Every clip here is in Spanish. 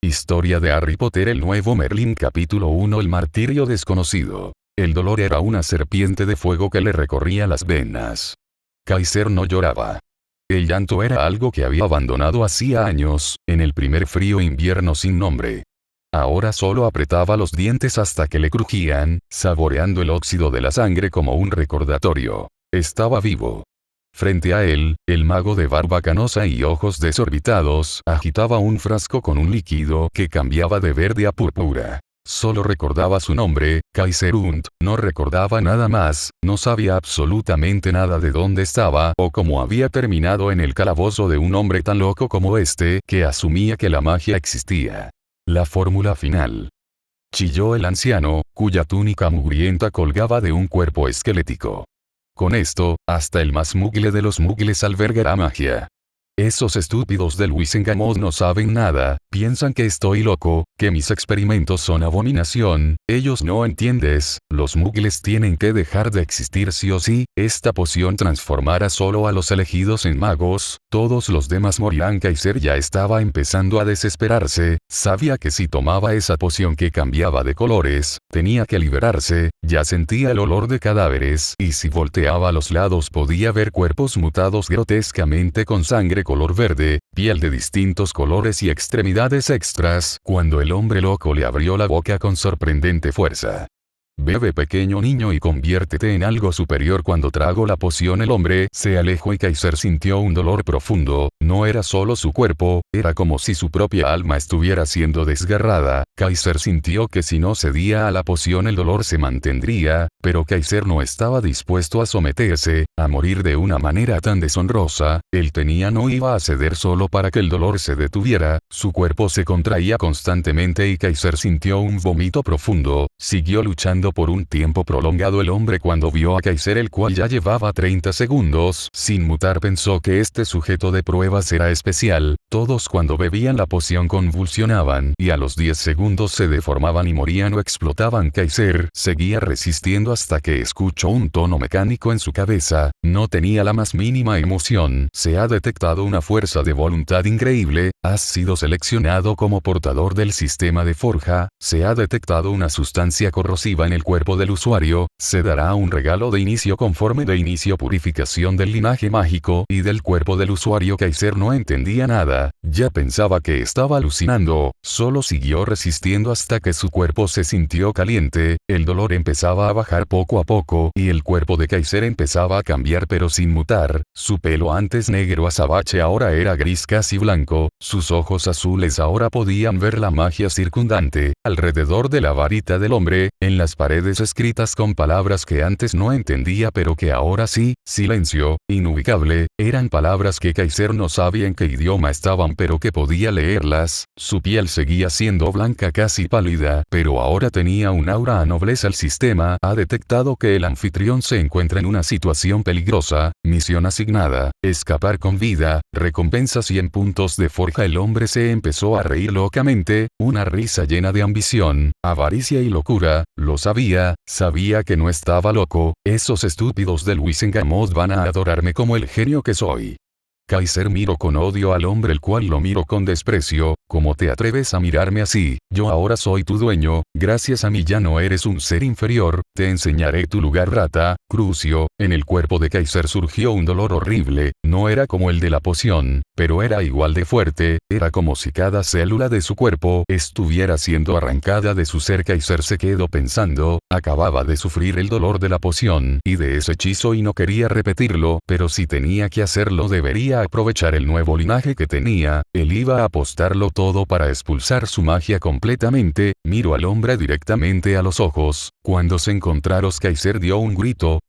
Historia de Harry Potter el nuevo Merlín capítulo 1 El martirio desconocido. El dolor era una serpiente de fuego que le recorría las venas. Kaiser no lloraba. El llanto era algo que había abandonado hacía años, en el primer frío invierno sin nombre. Ahora solo apretaba los dientes hasta que le crujían, saboreando el óxido de la sangre como un recordatorio. Estaba vivo. Frente a él, el mago de barba canosa y ojos desorbitados agitaba un frasco con un líquido que cambiaba de verde a púrpura. Solo recordaba su nombre, Kaiser und, no recordaba nada más, no sabía absolutamente nada de dónde estaba o cómo había terminado en el calabozo de un hombre tan loco como este que asumía que la magia existía. La fórmula final. Chilló el anciano, cuya túnica mugrienta colgaba de un cuerpo esquelético. Con esto, hasta el más mugle de los mugles albergará magia. Esos estúpidos del Wizengamot no saben nada, piensan que estoy loco, que mis experimentos son abominación, ellos no entiendes, los mugles tienen que dejar de existir sí o sí, esta poción transformará solo a los elegidos en magos, todos los demás morirán. Kaiser ya estaba empezando a desesperarse, sabía que si tomaba esa poción que cambiaba de colores, tenía que liberarse, ya sentía el olor de cadáveres, y si volteaba a los lados podía ver cuerpos mutados grotescamente con sangre color verde, piel de distintos colores y extremidades extras, cuando el hombre loco le abrió la boca con sorprendente fuerza. Bebe pequeño niño y conviértete en algo superior. Cuando tragó la poción el hombre se alejó y Kaiser sintió un dolor profundo, no era solo su cuerpo, era como si su propia alma estuviera siendo desgarrada. Kaiser sintió que si no cedía a la poción el dolor se mantendría, pero Kaiser no estaba dispuesto a someterse, a morir de una manera tan deshonrosa, no iba a ceder solo para que el dolor se detuviera, su cuerpo se contraía constantemente y Kaiser sintió un vómito profundo, siguió luchando por un tiempo prolongado. El hombre cuando vio a Kaiser el cual ya llevaba 30 segundos sin mutar pensó que este sujeto de pruebas era especial, todos cuando bebían la poción convulsionaban y a los 10 segundos se deformaban y morían o explotaban. Kaiser seguía resistiendo hasta que escuchó un tono mecánico en su cabeza, no tenía la más mínima emoción. Se ha detectado una fuerza de voluntad increíble, has sido seleccionado como portador del sistema de forja, se ha detectado una sustancia corrosiva en el cuerpo del usuario, se dará un regalo de inicio conforme de inicio purificación del linaje mágico y del cuerpo del usuario. Kaiser no entendía nada, ya pensaba que estaba alucinando, solo siguió resistiendo hasta que su cuerpo se sintió caliente, el dolor empezaba a bajar poco a poco y el cuerpo de Kaiser empezaba a cambiar pero sin mutar, su pelo antes negro azabache ahora era gris casi blanco, sus ojos azules ahora podían ver la magia circundante, alrededor de la varita del hombre, en las paredes escritas con palabras que antes no entendía pero que ahora sí, silencio, inubicable, eran palabras que Kaiser no sabía en qué idioma estaban pero que podía leerlas, su piel seguía siendo blanca casi pálida, pero ahora tenía un aura a nobleza. El sistema ha detectado que el anfitrión se encuentra en una situación peligrosa, misión asignada, escapar con vida, recompensa 100 puntos de forja. El hombre se empezó a reír locamente, una risa llena de ambición, avaricia y locura, lo sabía que no estaba loco, esos estúpidos del Wizengamot van a adorarme como el genio que soy. Kaiser miró con odio al hombre el cual lo miró con desprecio, ¿cómo te atreves a mirarme así? Yo ahora soy tu dueño, gracias a mí ya no eres un ser inferior, te enseñaré tu lugar rata, Crucio. En el cuerpo de Kaiser surgió un dolor horrible, no era como el de la poción, pero era igual de fuerte, era como si cada célula de su cuerpo estuviera siendo arrancada de su ser. Kaiser se quedó pensando, acababa de sufrir el dolor de la poción y de ese hechizo y no quería repetirlo, pero si tenía que hacerlo debería aprovechar el nuevo linaje que tenía, él iba a apostarlo todo para expulsar su magia completamente. Miró al hombre directamente a los ojos, cuando se encontraron Kaiser dio un grito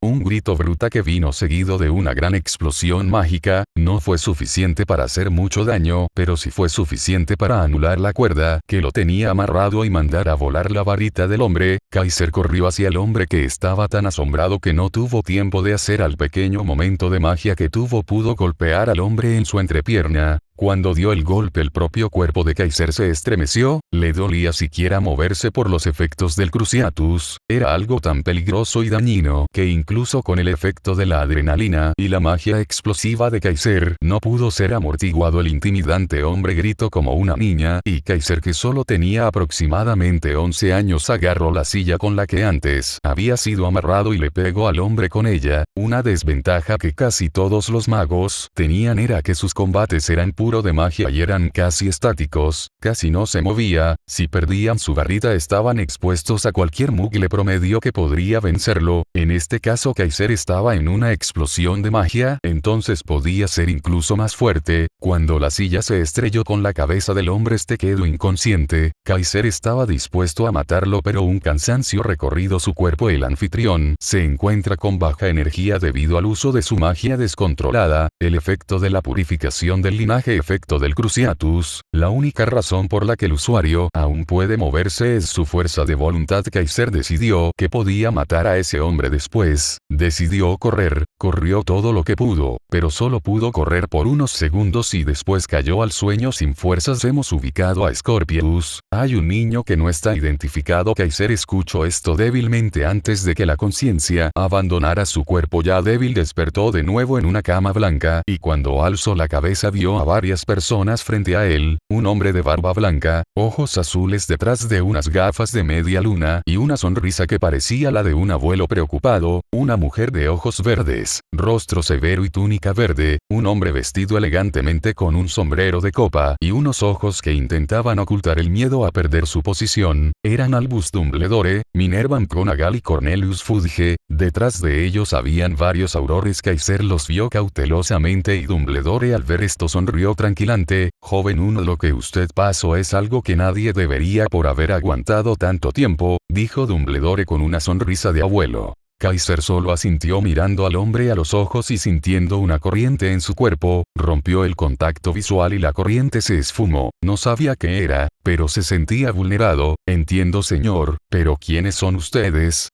bruta que vino seguido de una gran explosión mágica, no fue suficiente para hacer mucho daño, pero sí fue suficiente para anular la cuerda que lo tenía amarrado y mandar a volar la varita del hombre. Kaiser corrió hacia el hombre que estaba tan asombrado que no tuvo tiempo de hacer al pequeño momento de magia que tuvo pudo golpear al hombre en su entrepierna. Cuando dio el golpe el propio cuerpo de Kaiser se estremeció, le dolía siquiera moverse por los efectos del Cruciatus, era algo tan peligroso y dañino que incluso con el efecto de la adrenalina y la magia explosiva de Kaiser no pudo ser amortiguado. El intimidante hombre gritó como una niña y Kaiser, que solo tenía aproximadamente 11 años, agarró la silla con la que antes había sido amarrado y le pegó al hombre con ella. Una desventaja que casi todos los magos tenían era que sus combates eran puros de magia y eran casi estáticos, casi no se movía. Si perdían su barrita estaban expuestos a cualquier mugle promedio que podría vencerlo. En este caso Kaiser estaba en una explosión de magia, entonces podía ser incluso más fuerte. Cuando la silla se estrelló con la cabeza del hombre, este quedó inconsciente. Kaiser estaba dispuesto a matarlo, pero un cansancio recorrido su cuerpo. El anfitrión se encuentra con baja energía debido al uso de su magia descontrolada, el efecto de la purificación del linaje, efecto del Cruciatus. La única razón por la que el usuario aún puede moverse es su fuerza de voluntad. Kaiser decidió que podía matar a ese hombre después. Decidió correr, corrió todo lo que pudo, pero solo pudo correr por unos segundos y después cayó al sueño sin fuerzas. Hemos ubicado a Scorpius. Hay un niño que no está identificado. Kaiser escuchó esto débilmente antes de que la conciencia abandonara su cuerpo ya débil. Despertó de nuevo en una cama blanca y cuando alzó la cabeza vio a varias personas frente a él, un hombre de barba blanca, ojos azules detrás de unas gafas de media luna y una sonrisa que parecía la de un abuelo preocupado, una mujer de ojos verdes, rostro severo y túnica verde, un hombre vestido elegantemente con un sombrero de copa y unos ojos que intentaban ocultar el miedo a perder su posición. Eran Albus Dumbledore, Minerva McGonagall y Cornelius Fudge. Detrás de ellos habían varios aurores. Kaiser los vio cautelosamente y Dumbledore al ver esto sonrió tranquilante. Joven uno, lo que usted pasó es algo que nadie debería por haber aguantado tanto tiempo, dijo Dumbledore con una sonrisa de abuelo. Kaiser solo asintió mirando al hombre a los ojos y sintiendo una corriente en su cuerpo, rompió el contacto visual y la corriente se esfumó. No sabía qué era, pero se sentía vulnerado. Entiendo, señor, pero ¿quiénes son ustedes?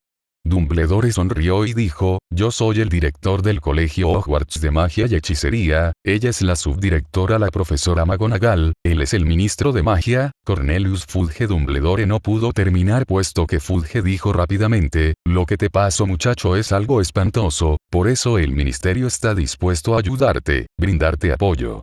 Dumbledore sonrió y dijo, yo soy el director del colegio Hogwarts de magia y hechicería, ella es la subdirectora la profesora McGonagall, él es el ministro de magia, Cornelius Fudge. Dumbledore no pudo terminar puesto que Fudge dijo rápidamente, lo que te pasó muchacho es algo espantoso, por eso el ministerio está dispuesto a ayudarte, brindarte apoyo.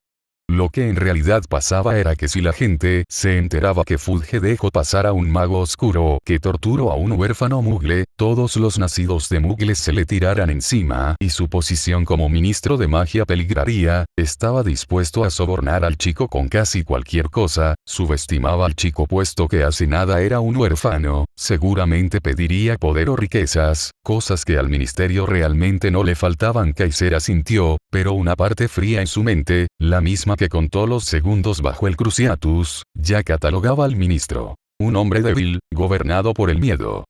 Lo que en realidad pasaba era que si la gente se enteraba que Fudge dejó pasar a un mago oscuro que torturó a un huérfano mugle, todos los nacidos de mugles se le tiraran encima y su posición como ministro de magia peligraría. Estaba dispuesto a sobornar al chico con casi cualquier cosa, subestimaba al chico puesto que hace nada era un huérfano, seguramente pediría poder o riquezas, cosas que al ministerio realmente no le faltaban. Kaiser asintió, pero una parte fría en su mente, la misma que contó los segundos bajo el Cruciatus, ya catalogaba al ministro. Un hombre débil, gobernado por el miedo.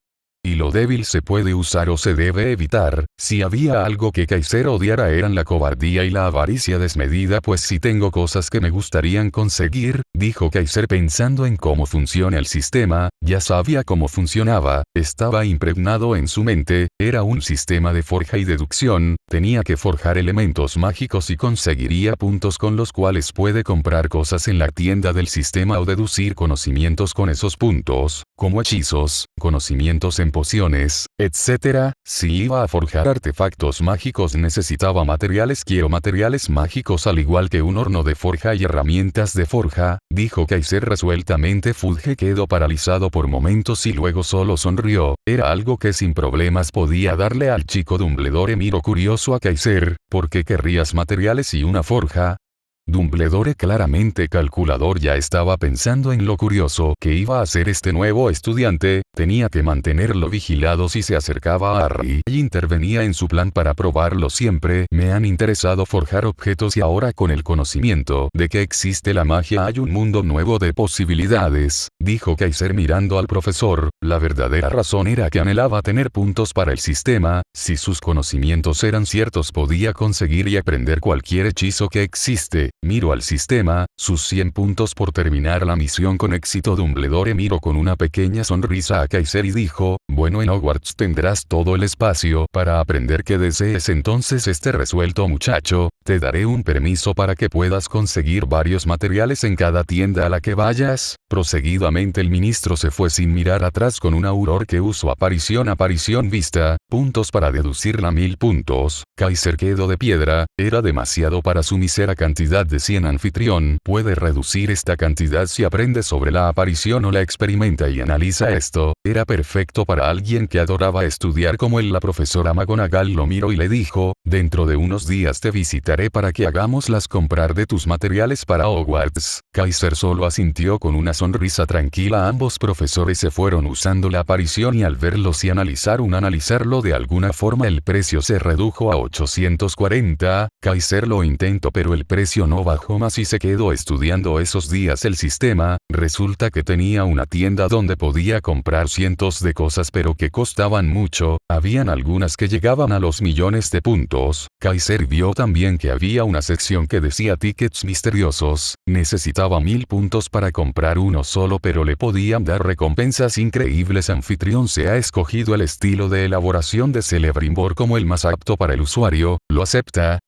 Y lo débil se puede usar o se debe evitar. Si había algo que Kaiser odiara eran la cobardía y la avaricia desmedida. Pues si tengo cosas que me gustarían conseguir, dijo Kaiser pensando en cómo funciona el sistema, ya sabía cómo funcionaba, estaba impregnado en su mente, era un sistema de forja y deducción, tenía que forjar elementos mágicos y conseguiría puntos con los cuales puede comprar cosas en la tienda del sistema o deducir conocimientos con esos puntos, como hechizos, conocimientos en pociones, etc. Si iba a forjar artefactos mágicos necesitaba materiales. Quiero materiales mágicos al igual que un horno de forja y herramientas de forja, dijo Kaiser resueltamente. Fudge quedó paralizado por momentos y luego solo sonrió, era algo que sin problemas podía darle al chico. Dumbledore miró curioso a Kaiser, ¿por qué querrías materiales y una forja? Dumbledore, claramente calculador, ya estaba pensando en lo curioso que iba a hacer este nuevo estudiante, tenía que mantenerlo vigilado si se acercaba a Harry y intervenía en su plan para probarlo. Siempre me han interesado forjar objetos y ahora con el conocimiento de que existe la magia hay un mundo nuevo de posibilidades, dijo Kaiser mirando al profesor. La verdadera razón era que anhelaba tener puntos para el sistema, si sus conocimientos eran ciertos podía conseguir y aprender cualquier hechizo que existe. Miro al sistema, sus 100 puntos por terminar la misión con éxito. Dumbledore miró con una pequeña sonrisa a Kaiser y dijo, bueno, en Hogwarts tendrás todo el espacio para aprender que desees. Entonces resuelto muchacho, te daré un permiso para que puedas conseguir varios materiales en cada tienda a la que vayas. Proseguidamente el ministro se fue sin mirar atrás con un auror que usó aparición vista, puntos para deducirla 1000 puntos. Kaiser quedó de piedra, era demasiado para su mísera cantidad de 100. Anfitrión puede reducir esta cantidad si aprende sobre la aparición o la experimenta y analiza esto. Era perfecto para alguien que adoraba estudiar como él. La profesora McGonagall lo miró y le dijo, dentro de unos días te visitaré para que hagamos las comprar de tus materiales para Hogwarts. Kaiser solo asintió con una sonrisa tranquila. Ambos profesores se fueron usando la aparición y al verlos y analizarlo de alguna forma el precio se redujo a 840. Kaiser lo intentó pero el precio no bajó más y se quedó estudiando esos días el sistema. Resulta que tenía una tienda donde podía comprar cientos de cosas pero que costaban mucho, habían algunas que llegaban a los millones de puntos. Kaiser vio también que había una sección que decía tickets misteriosos, necesitaba 1000 puntos para comprar uno solo pero le podían dar recompensas increíbles. Anfitrión se ha escogido el estilo de elaboración de Celebrimbor como el más apto para el usuario, ¿lo acepta?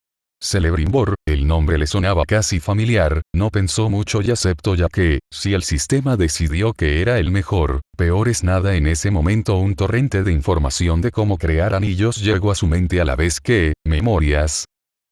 Celebrimbor, el nombre le sonaba casi familiar, no pensó mucho y aceptó ya que, si el sistema decidió que era el mejor, peor es nada. En ese momento un torrente de información de cómo crear anillos llegó a su mente a la vez que, memorias.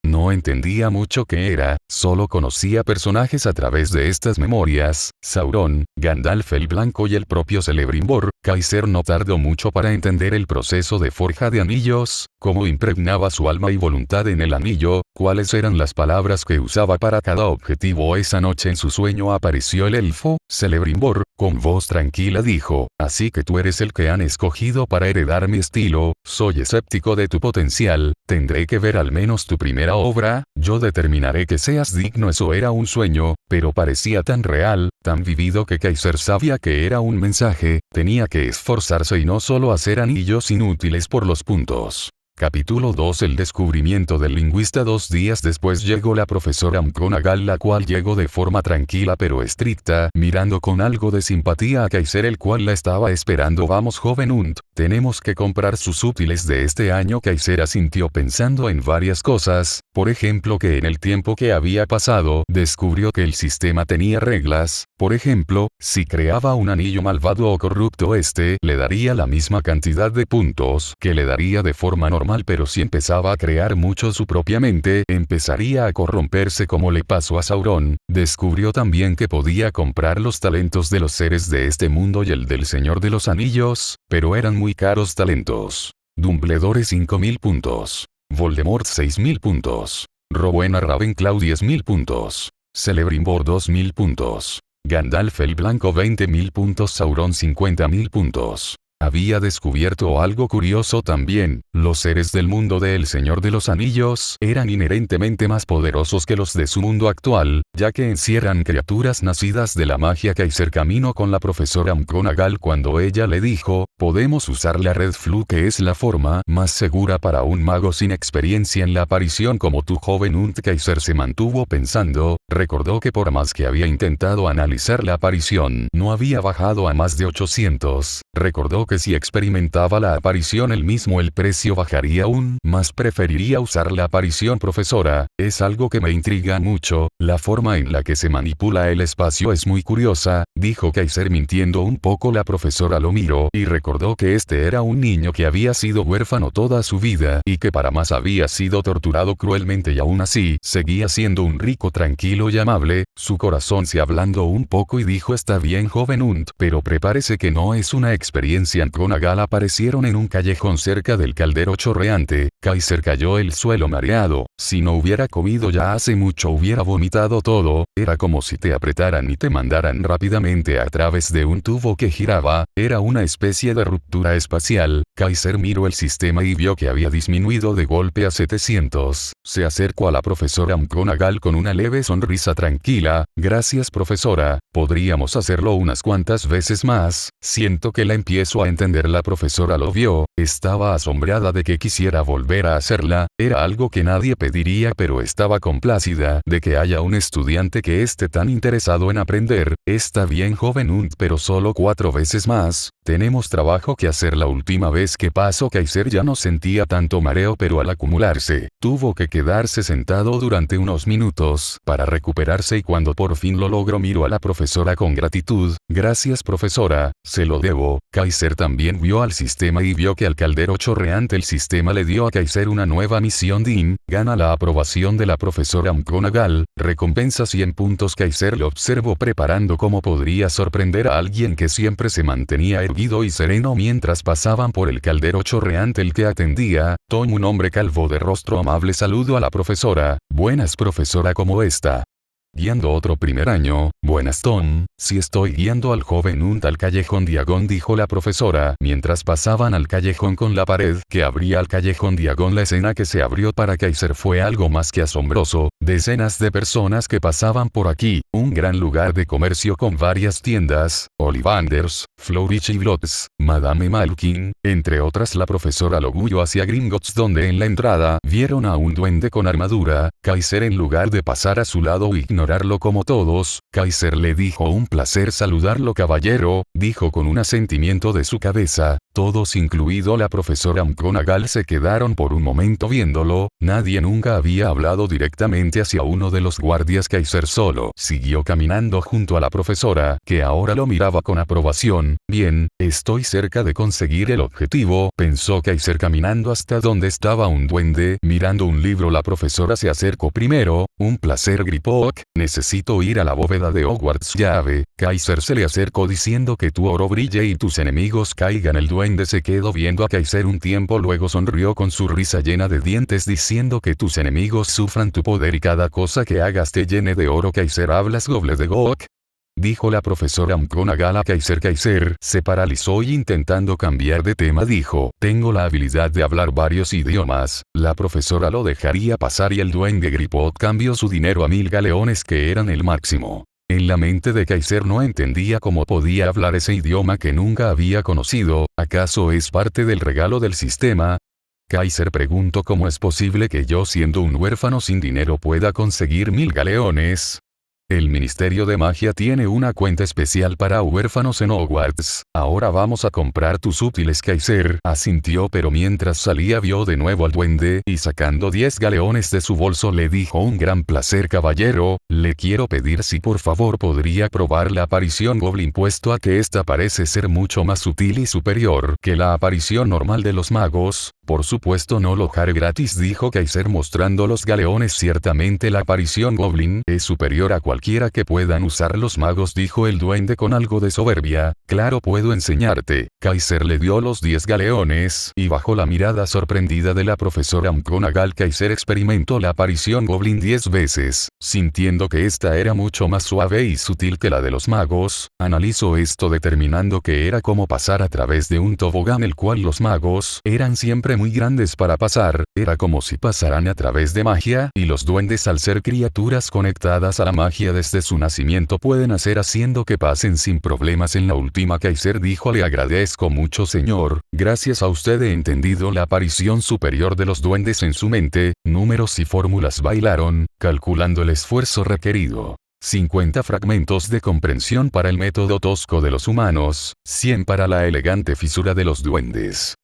No entendía mucho qué era, solo conocía personajes a través de estas memorias, Sauron, Gandalf el Blanco y el propio Celebrimbor. Kaiser no tardó mucho para entender el proceso de forja de anillos, cómo impregnaba su alma y voluntad en el anillo, cuáles eran las palabras que usaba para cada objetivo. Esa noche en su sueño apareció el elfo, Celebrimbor, con voz tranquila dijo, así que tú eres el que han escogido para heredar mi estilo, soy escéptico de tu potencial, tendré que ver al menos tu primera obra, yo determinaré que seas digno. Eso era un sueño, pero parecía tan real, tan vivido que Kaiser sabía que era un mensaje, tenía que esforzarse y no solo hacer anillos inútiles por los puntos. Capítulo 2. El descubrimiento del lingüista. 2 días después llegó la profesora McGonagall, la cual llegó de forma tranquila pero estricta, mirando con algo de simpatía a Kaiser, el cual la estaba esperando. Vamos joven Hunt, tenemos que comprar sus útiles de este año. Kaiser asintió pensando en varias cosas, por ejemplo que en el tiempo que había pasado, descubrió que el sistema tenía reglas, por ejemplo, si creaba un anillo malvado o corrupto le daría la misma cantidad de puntos que le daría de forma normal, pero si empezaba a crear mucho su propia mente, empezaría a corromperse como le pasó a Sauron. Descubrió también que podía comprar los talentos de los seres de este mundo y el del Señor de los Anillos, pero eran muy caros talentos. Dumbledore 5000 puntos. Voldemort 6000 puntos. Rowena Ravenclaw 10.000 puntos. Celebrimbor 2000 puntos. Gandalf el Blanco 20.000 puntos. Sauron 50.000 puntos. Había descubierto algo curioso también, los seres del mundo del Señor de los Anillos eran inherentemente más poderosos que los de su mundo actual, ya que encierran criaturas nacidas de la magia. Kaiser caminó con la profesora McGonagall cuando ella le dijo, podemos usar la Red Floo, que es la forma más segura para un mago sin experiencia en la aparición como tu joven Hunt. Kaiser se mantuvo pensando, recordó que por más que había intentado analizar la aparición no había bajado a más de 800, recordó que si experimentaba la aparición él mismo el precio bajaría aún más. Preferiría usar la aparición. Profesora, es algo que me intriga mucho, la forma en la que se manipula el espacio es muy curiosa, dijo Kaiser mintiendo un poco. La profesora lo miró y recordó que era un niño que había sido huérfano toda su vida y que para más había sido torturado cruelmente y aún así seguía siendo un rico tranquilo y amable. Su corazón se ablandó un poco y dijo, está bien joven Hunt, pero prepárese que no es una experiencia. McGonagall aparecieron en un callejón cerca del caldero chorreante. Kaiser cayó al suelo mareado, si no hubiera comido ya hace mucho hubiera vomitado todo, era como si te apretaran y te mandaran rápidamente a través de un tubo que giraba, era una especie de ruptura espacial. Kaiser miró el sistema y vio que había disminuido de golpe a 700, se acercó a la profesora McGonagall con una leve sonrisa tranquila, gracias profesora, podríamos hacerlo unas cuantas veces más, siento que la empiezo a entender. La profesora lo vio, estaba asombrada de que quisiera volver a hacerla, era algo que nadie pediría, pero estaba complacida de que haya un estudiante que esté tan interesado en aprender. Está bien, joven Unt, pero solo 4 veces más. Tenemos trabajo que hacer. La última vez que pasó Kaiser ya no sentía tanto mareo, pero al acumularse, tuvo que quedarse sentado durante unos minutos para recuperarse, y cuando por fin lo logró miró a la profesora con gratitud. Gracias, profesora, se lo debo. Kaiser también vio al sistema y vio que al caldero chorreante el sistema le dio a Kaiser una nueva misión. Dean gana la aprobación de la profesora McGonagall, recompensa 100 puntos. Kaiser lo observó preparando cómo podría sorprender a alguien que siempre se mantenía erguido y sereno mientras pasaban por el caldero chorreante. El que atendía, Tom, un hombre calvo de rostro amable, saludó a la profesora. Buenas, profesora, ¿cómo está? Guiando otro primer año. Buenas, Tom. Si estoy guiando al joven Unt al callejón Diagon, dijo la profesora mientras pasaban al callejón con la pared que abría al callejón Diagon. La escena que se abrió para Kaiser fue algo más que asombroso. Decenas de personas que pasaban por aquí, un gran lugar de comercio con varias tiendas, Ollivanders, Flourish y Blotts, Madame Malkin, entre otras. La profesora lo guió hacia Gringotts, donde en la entrada vieron a un duende con armadura. Kaiser, en lugar de pasar a su lado e ignorarlo como todos, Kaiser le dijo: un placer saludarlo, caballero, dijo con un asentimiento de su cabeza. Todos, incluido la profesora McGonagall, se quedaron por un momento viéndolo. Nadie nunca había hablado directamente hacia uno de los guardias. Kaiser solo siguió caminando junto a la profesora, que ahora lo miraba con aprobación. Bien, estoy cerca de conseguir el objetivo, pensó Kaiser caminando hasta donde estaba un duende mirando un libro. La profesora se acercó primero. Un placer, Griphook, necesito ir a la bóveda de Hogwarts llave. Kaiser se le acercó diciendo que tu oro brille y tus enemigos caigan. El duende se quedó viendo a Kaiser un tiempo, luego sonrió con su risa llena de dientes diciendo que tus enemigos sufran tu poder y cada cosa que hagas te llene de oro. Kaiser, ¿hablas Gobbledegook?, dijo la profesora McGonagall a Kaiser. Kaiser se paralizó y, intentando cambiar de tema, dijo: tengo la habilidad de hablar varios idiomas. La profesora lo dejaría pasar y el duende Griphook cambió su dinero a 1000 galeones, que eran el máximo. En la mente de Kaiser no entendía cómo podía hablar ese idioma que nunca había conocido. ¿Acaso es parte del regalo del sistema? Kaiser preguntó: ¿cómo es posible que yo, siendo un huérfano sin dinero, pueda conseguir 1000 galeones? El Ministerio de Magia tiene una cuenta especial para huérfanos en Hogwarts. Ahora vamos a comprar tus útiles. Kaiser asintió, pero mientras salía vio de nuevo al duende y, sacando 10 galeones de su bolso, le dijo: un gran placer, caballero, le quiero pedir si por favor podría probar la aparición Goblin, puesto a que esta parece ser mucho más sutil y superior que la aparición normal de los magos. Por supuesto, no lo haré gratis, dijo Kaiser mostrando los galeones. Ciertamente la aparición Goblin es superior a cualquiera que puedan usar los magos, dijo el duende con algo de soberbia. Claro, puedo enseñarte. Kaiser le dio los 10 galeones y bajo la mirada sorprendida de la profesora McGonagall, Kaiser experimentó la aparición Goblin 10 veces, sintiendo que esta era mucho más suave y sutil que la de los magos. Analizó esto determinando que era como pasar a través de un tobogán, el cual los magos eran siempre muy grandes para pasar. Era como si pasaran a través de magia, y los duendes, al ser criaturas conectadas a la magia desde su nacimiento, pueden hacer haciendo que pasen sin problemas. En la última, Kaiser dijo: le agradezco mucho, señor, gracias a usted he entendido la aparición superior de los duendes. En su mente, números y fórmulas bailaron, calculando el esfuerzo requerido. 50 fragmentos de comprensión para el método tosco de los humanos, 100 para la elegante fisura de los duendes.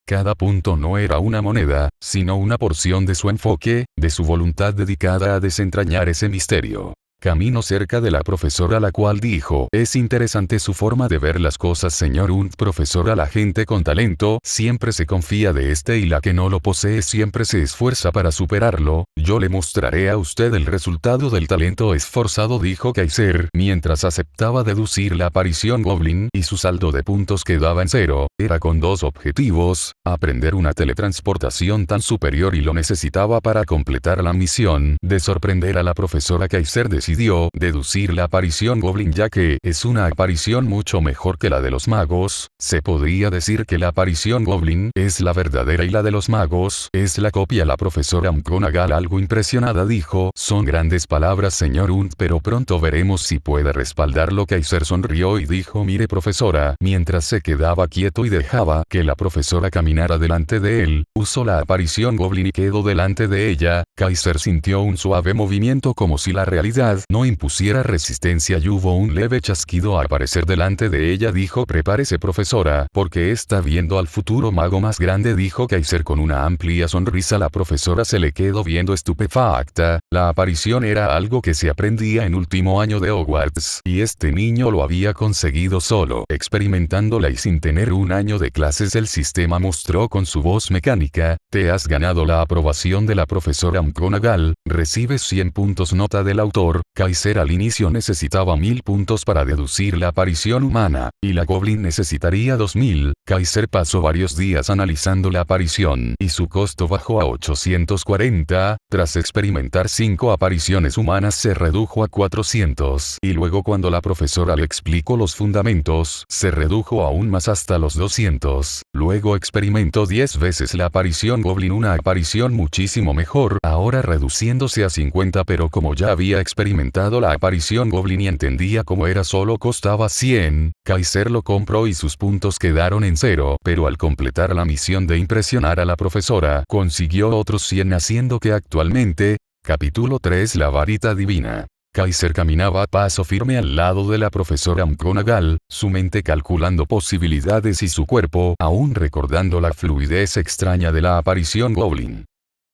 Cada punto no era una moneda, sino una porción de su enfoque, de su voluntad dedicada a desentrañar ese misterio. Caminó cerca de la profesora, la cual dijo: es interesante su forma de ver las cosas, señor Unt. Profesora, la gente con talento siempre se confía de este y la que no lo posee siempre se esfuerza para superarlo. Yo le mostraré a usted el resultado del talento esforzado, dijo Kaiser, mientras aceptaba deducir la aparición Goblin y su saldo de puntos quedaba en 0. Era con 2 objetivos: aprender una teletransportación tan superior, y lo necesitaba para completar la misión de sorprender a la profesora. Kaiser decidió decidió deducir la aparición Goblin ya que es una aparición mucho mejor que la de los magos. Se podría decir que la aparición Goblin es la verdadera y la de los magos es la copia. La profesora McGonagall, algo impresionada, dijo: son grandes palabras, señor Hunt, pero pronto veremos si puede respaldarlo. Kaiser sonrió y dijo: mire, profesora, mientras se quedaba quieto y dejaba que la profesora caminara delante de él, usó la aparición Goblin y quedó delante de ella. Kaiser sintió un suave movimiento como si la realidad no impusiera resistencia y hubo un leve chasquido al aparecer delante de ella. Dijo: prepárese, profesora, porque está viendo al futuro mago más grande, dijo Kaiser con una amplia sonrisa. La profesora se le quedó viendo estupefacta. La aparición era algo que se aprendía en último año de Hogwarts, y este niño lo había conseguido solo, experimentándola y sin tener un año de clases. El sistema mostró con su voz mecánica: te has ganado la aprobación de la profesora McGonagall, recibes 100 puntos. Nota del autor: Kaiser al inicio necesitaba 1000 puntos para deducir la aparición humana, y la Goblin necesitaría 2000. Kaiser pasó varios días analizando la aparición, y su costo bajó a 840, tras experimentar 5 apariciones humanas se redujo a 400, y luego cuando la profesora le explicó los fundamentos, se redujo aún más hasta los 200. Luego experimentó 10 veces la aparición Goblin, una aparición muchísimo mejor, ahora reduciéndose a 50, pero como ya había experimentado la aparición Goblin y entendía cómo era, solo costaba 100, Kaiser lo compró y sus puntos quedaron en 0, pero al completar la misión de impresionar a la profesora, consiguió otros 100, haciendo que actualmente, capítulo 3, la varita divina. Kaiser caminaba a paso firme al lado de la profesora McGonagall, su mente calculando posibilidades y su cuerpo aún recordando la fluidez extraña de la aparición Goblin.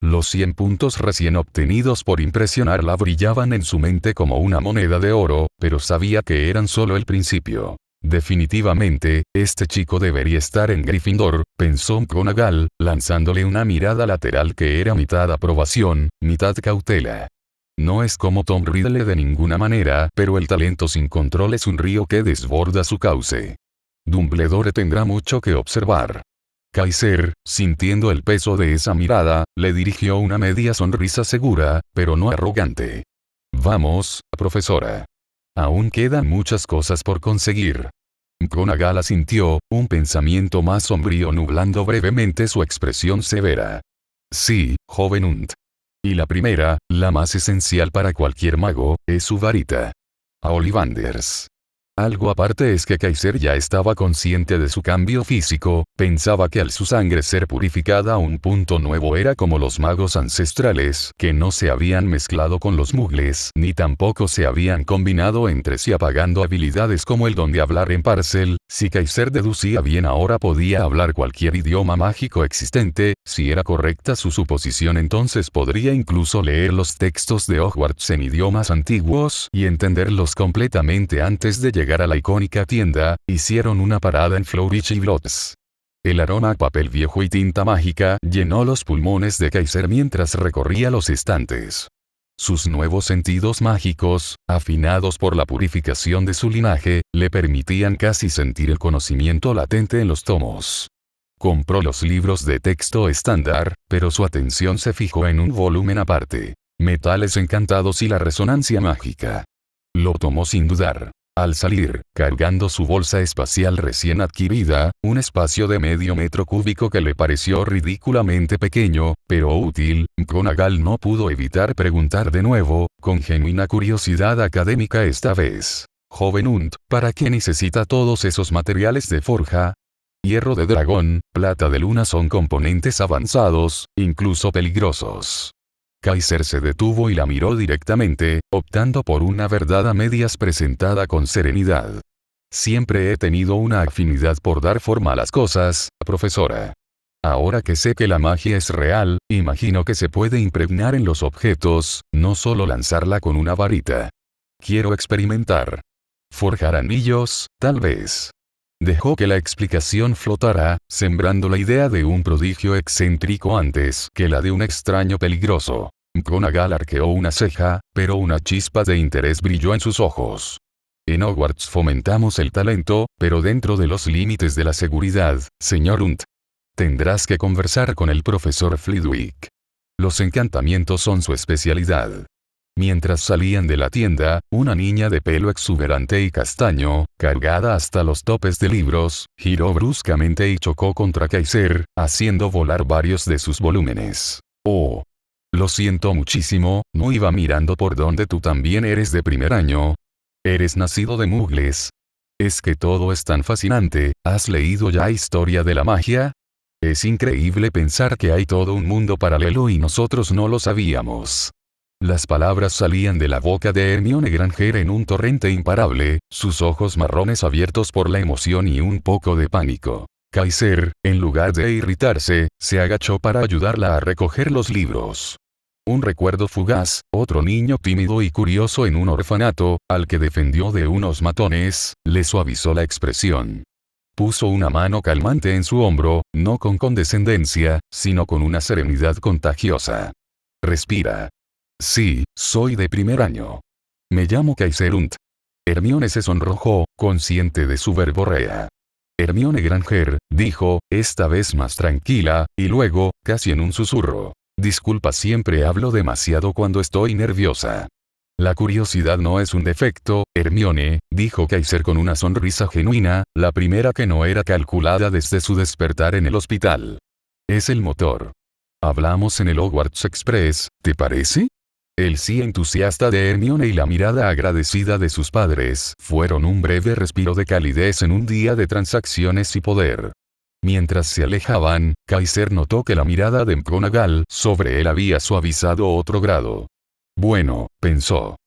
Los 100 puntos recién obtenidos por impresionarla brillaban en su mente como una moneda de oro, pero sabía que eran solo el principio. Definitivamente, este chico debería estar en Gryffindor, pensó McGonagall, lanzándole una mirada lateral que era mitad aprobación, mitad cautela. No es como Tom Riddle de ninguna manera, pero el talento sin control es un río que desborda su cauce. Dumbledore tendrá mucho que observar. Kaiser, sintiendo el peso de esa mirada, le dirigió una media sonrisa segura, pero no arrogante. Vamos, profesora. Aún quedan muchas cosas por conseguir. McGonagall asintió, un pensamiento más sombrío nublando brevemente su expresión severa. Sí, joven Hunt. Y la primera, la más esencial para cualquier mago, es su varita. A Ollivanders. Algo aparte es que Kaiser ya estaba consciente de su cambio físico, pensaba que al su sangre ser purificada a un punto nuevo era como los magos ancestrales, que no se habían mezclado con los muggles, ni tampoco se habían combinado entre sí apagando habilidades como el don de hablar en Parcel. Si Kaiser deducía bien, ahora podía hablar cualquier idioma mágico existente. Si era correcta su suposición, entonces podría incluso leer los textos de Hogwarts en idiomas antiguos y entenderlos completamente. Antes de llegar a la icónica tienda, hicieron una parada en Flourish y Blotts. El aroma a papel viejo y tinta mágica llenó los pulmones de Kaiser mientras recorría los estantes. Sus nuevos sentidos mágicos, afinados por la purificación de su linaje, le permitían casi sentir el conocimiento latente en los tomos. Compró los libros de texto estándar, pero su atención se fijó en un volumen aparte: Metales encantados y la resonancia mágica. Lo tomó sin dudar. Al salir, cargando su bolsa espacial recién adquirida, un espacio de medio metro cúbico que le pareció ridículamente pequeño, pero útil, McGonagall no pudo evitar preguntar de nuevo, con genuina curiosidad académica esta vez. Joven Hunt, ¿para qué necesita todos esos materiales de forja? Hierro de dragón, plata de luna son componentes avanzados, incluso peligrosos. Kaiser se detuvo y la miró directamente, optando por una verdad a medias presentada con serenidad. Siempre he tenido una afinidad por dar forma a las cosas, profesora. Ahora que sé que la magia es real, imagino que se puede impregnar en los objetos, no solo lanzarla con una varita. Quiero experimentar. Forjar anillos, tal vez. Dejó que la explicación flotara, sembrando la idea de un prodigio excéntrico antes que la de un extraño peligroso. McGonagall arqueó una ceja, pero una chispa de interés brilló en sus ojos. En Hogwarts fomentamos el talento, pero dentro de los límites de la seguridad, señor Hunt. Tendrás que conversar con el profesor Flitwick. Los encantamientos son su especialidad. Mientras salían de la tienda, una niña de pelo exuberante y castaño, cargada hasta los topes de libros, giró bruscamente y chocó contra Kaiser, haciendo volar varios de sus volúmenes. Oh. Lo siento muchísimo, no iba mirando por donde. Tú también eres de primer año. Eres nacido de Mugles. Es que todo es tan fascinante. ¿Has leído ya Historia de la Magia? Es increíble pensar que hay todo un mundo paralelo y nosotros no lo sabíamos. Las palabras salían de la boca de Hermione Granger en un torrente imparable, sus ojos marrones abiertos por la emoción y un poco de pánico. Kaiser, en lugar de irritarse, se agachó para ayudarla a recoger los libros. Un recuerdo fugaz, otro niño tímido y curioso en un orfanato, al que defendió de unos matones, le suavizó la expresión. Puso una mano calmante en su hombro, no con condescendencia, sino con una serenidad contagiosa. Respira. Sí, soy de primer año. Me llamo Kaiser und. Hermione se sonrojó, consciente de su verborrea. Hermione Granger, dijo, esta vez más tranquila, y luego, casi en un susurro. Disculpa, siempre hablo demasiado cuando estoy nerviosa. La curiosidad no es un defecto, Hermione, dijo Kaiser con una sonrisa genuina, la primera que no era calculada desde su despertar en el hospital. Es el motor. Hablamos en el Hogwarts Express, ¿te parece? El sí entusiasta de Hermione y la mirada agradecida de sus padres fueron un breve respiro de calidez en un día de transacciones y poder. Mientras se alejaban, Kaiser notó que la mirada de McGonagall sobre él había suavizado otro grado. Bueno, pensó.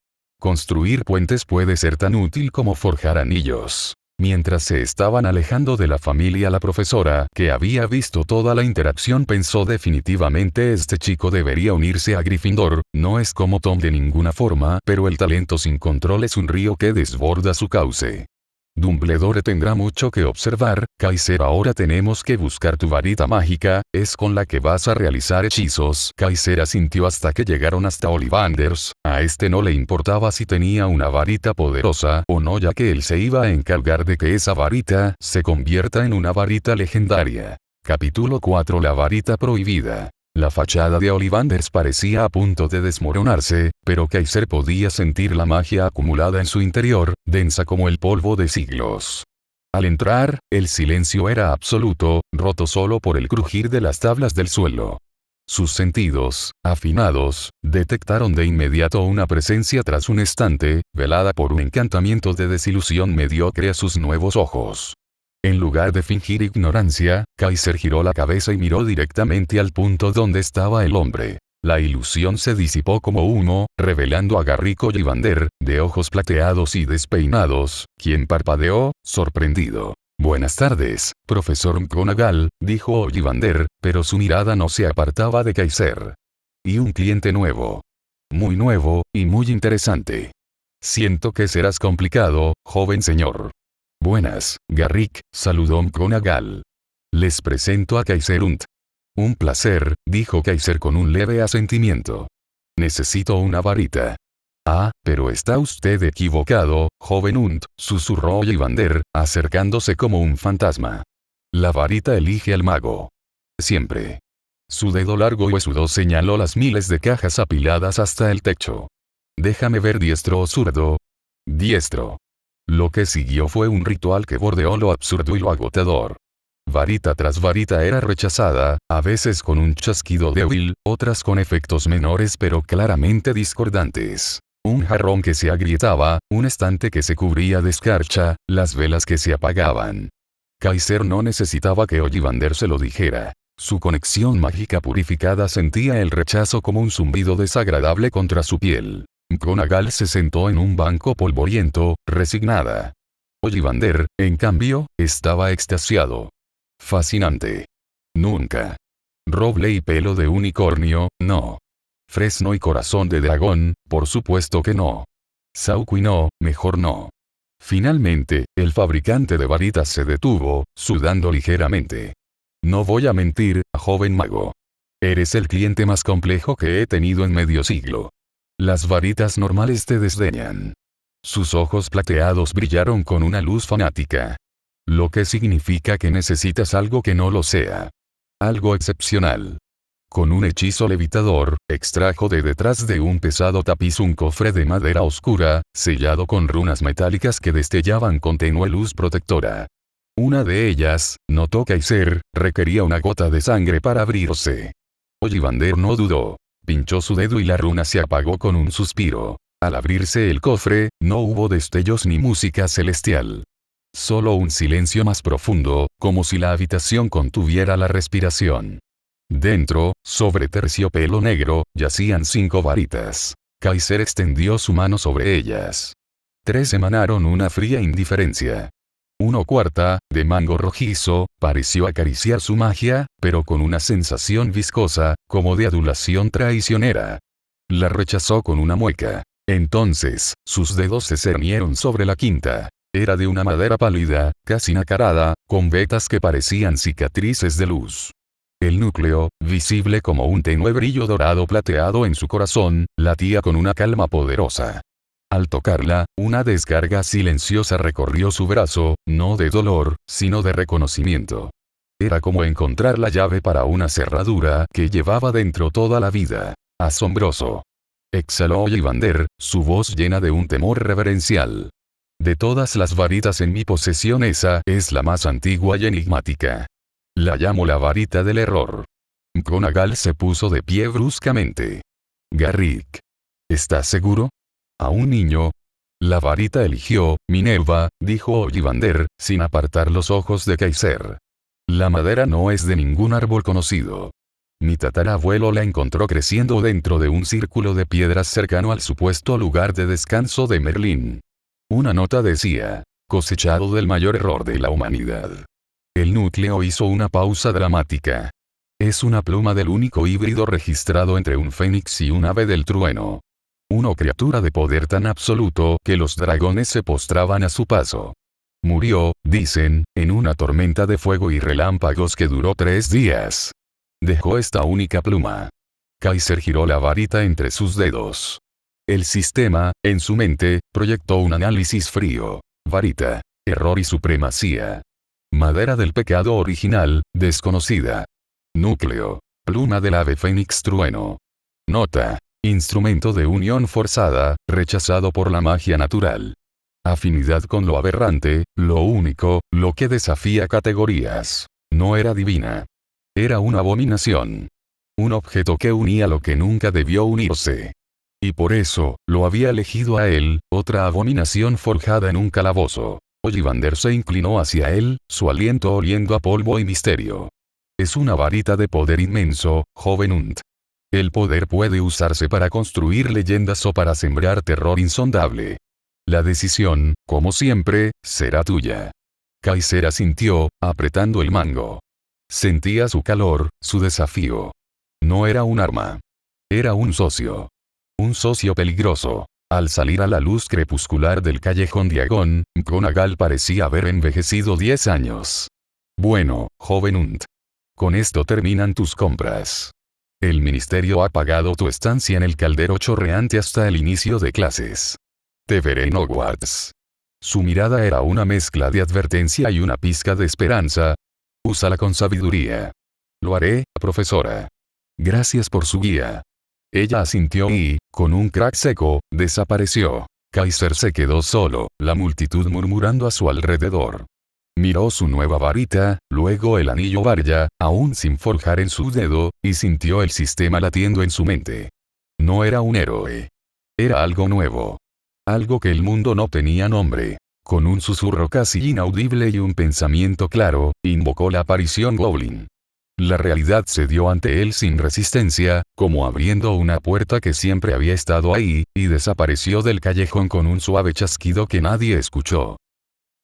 Construir puentes puede ser tan útil como forjar anillos. Mientras se estaban alejando de la familia, la profesora, que había visto toda la interacción, pensó definitivamente este chico debería unirse a Gryffindor. No es como Tom de ninguna forma, pero el talento sin control es un río que desborda su cauce. Dumbledore tendrá mucho que observar. Kaiser, ahora tenemos que buscar tu varita mágica, es con la que vas a realizar hechizos. Kaiser asintió hasta que llegaron hasta Ollivanders. A este no le importaba si tenía una varita poderosa o no, ya que él se iba a encargar de que esa varita se convierta en una varita legendaria. Capítulo 4. La varita prohibida. La fachada de Ollivanders parecía a punto de desmoronarse, pero Kaiser podía sentir la magia acumulada en su interior, densa como el polvo de siglos. Al entrar, el silencio era absoluto, roto solo por el crujir de las tablas del suelo. Sus sentidos, afinados, detectaron de inmediato una presencia tras un estante, velada por un encantamiento de desilusión mediocre a sus nuevos ojos. En lugar de fingir ignorancia, Kaiser giró la cabeza y miró directamente al punto donde estaba el hombre. La ilusión se disipó como humo, revelando a Garrick Ollivander, de ojos plateados y despeinados, quien parpadeó, sorprendido. Buenas tardes, profesor McGonagall, dijo Ollivander, pero su mirada no se apartaba de Kaiser. Y un cliente nuevo. Muy nuevo, y muy interesante. Siento que serás complicado, joven señor. Buenas, Garrick, saludó McGonagall. Les presento a Kaiser und. Un placer, dijo Kaiser con un leve asentimiento. Necesito una varita. Ah, pero está usted equivocado, joven und, susurró Ollivander, acercándose como un fantasma. La varita elige al mago. Siempre. Su dedo largo y huesudo señaló las miles de cajas apiladas hasta el techo. Déjame ver, diestro o zurdo. Diestro. Lo que siguió fue un ritual que bordeó lo absurdo y lo agotador. Varita tras varita era rechazada, a veces con un chasquido débil, otras con efectos menores pero claramente discordantes. Un jarrón que se agrietaba, un estante que se cubría de escarcha, las velas que se apagaban. Kaiser no necesitaba que Ollivander se lo dijera. Su conexión mágica purificada sentía el rechazo como un zumbido desagradable contra su piel. McGonagall se sentó en un banco polvoriento, resignada. Ollivander, en cambio, estaba extasiado. Fascinante. Nunca. Roble y pelo de unicornio, no. Fresno y corazón de dragón, por supuesto que no. Sauco y no, mejor no. Finalmente, el fabricante de varitas se detuvo, sudando ligeramente. No voy a mentir, joven mago. Eres el cliente más complejo que he tenido en medio siglo. Las varitas normales te desdeñan. Sus ojos plateados brillaron con una luz fanática. Lo que significa que necesitas algo que no lo sea. Algo excepcional. Con un hechizo levitador, extrajo de detrás de un pesado tapiz un cofre de madera oscura, sellado con runas metálicas que destellaban con tenue luz protectora. Una de ellas, notó Kaiser, requería una gota de sangre para abrirse. Ollivander no dudó. Pinchó su dedo y la runa se apagó con un suspiro. Al abrirse el cofre, no hubo destellos ni música celestial. Solo un silencio más profundo, como si la habitación contuviera la respiración. Dentro, sobre terciopelo negro, yacían 5 varitas. Kaiser extendió su mano sobre ellas. 3 emanaron una fría indiferencia. Uno cuarta, de mango rojizo, pareció acariciar su magia, pero con una sensación viscosa, como de adulación traicionera. La rechazó con una mueca. Entonces, sus dedos se cernieron sobre la quinta. Era de una madera pálida, casi nacarada, con vetas que parecían cicatrices de luz. El núcleo, visible como un tenue brillo dorado plateado en su corazón, latía con una calma poderosa. Al tocarla, una descarga silenciosa recorrió su brazo, no de dolor, sino de reconocimiento. Era como encontrar la llave para una cerradura que llevaba dentro toda la vida. Asombroso. Exhaló Ollivander, su voz llena de un temor reverencial. De todas las varitas en mi posesión esa es la más antigua y enigmática. La llamo la varita del error. McGonagall se puso de pie bruscamente. Garrick. ¿Estás seguro? A un niño. La varita eligió, Minerva, dijo Ollivander, sin apartar los ojos de Kaiser. La madera no es de ningún árbol conocido. Mi tatarabuelo la encontró creciendo dentro de un círculo de piedras cercano al supuesto lugar de descanso de Merlín. Una nota decía, cosechado del mayor error de la humanidad. El núcleo hizo una pausa dramática. Es una pluma del único híbrido registrado entre un fénix y un ave del trueno. Una criatura de poder tan absoluto que los dragones se postraban a su paso. Murió, dicen, en una tormenta de fuego y relámpagos que duró 3 días. Dejó esta única pluma. Kaiser giró la varita entre sus dedos. El sistema, en su mente, proyectó un análisis frío. Varita. Error y supremacía. Madera del pecado original, desconocida. Núcleo. Pluma del ave fénix trueno. Nota. Instrumento de unión forzada, rechazado por la magia natural. Afinidad con lo aberrante, lo único, lo que desafía categorías. No era divina. Era una abominación. Un objeto que unía lo que nunca debió unirse. Y por eso, lo había elegido a él, otra abominación forjada en un calabozo. Ollivander se inclinó hacia él, su aliento oliendo a polvo y misterio. Es una varita de poder inmenso, joven Unt. El poder puede usarse para construir leyendas o para sembrar terror insondable. La decisión, como siempre, será tuya. Kaiser asintió, apretando el mango. Sentía su calor, su desafío. No era un arma. Era un socio. Un socio peligroso. Al salir a la luz crepuscular del callejón Diagon, McGonagall parecía haber envejecido 10 años. Bueno, joven Unt. Con esto terminan tus compras. El ministerio ha pagado tu estancia en el caldero chorreante hasta el inicio de clases. Te veré en Hogwarts. Su mirada era una mezcla de advertencia y una pizca de esperanza. Úsala con sabiduría. Lo haré, profesora. Gracias por su guía. Ella asintió y, con un crack seco, desapareció. Kaiser se quedó solo, la multitud murmurando a su alrededor. Miró su nueva varita, luego el anillo Varya, aún sin forjar en su dedo, y sintió el sistema latiendo en su mente. No era un héroe. Era algo nuevo. Algo que el mundo no tenía nombre. Con un susurro casi inaudible y un pensamiento claro, invocó la aparición Goblin. La realidad se dio ante él sin resistencia, como abriendo una puerta que siempre había estado ahí, y desapareció del callejón con un suave chasquido que nadie escuchó.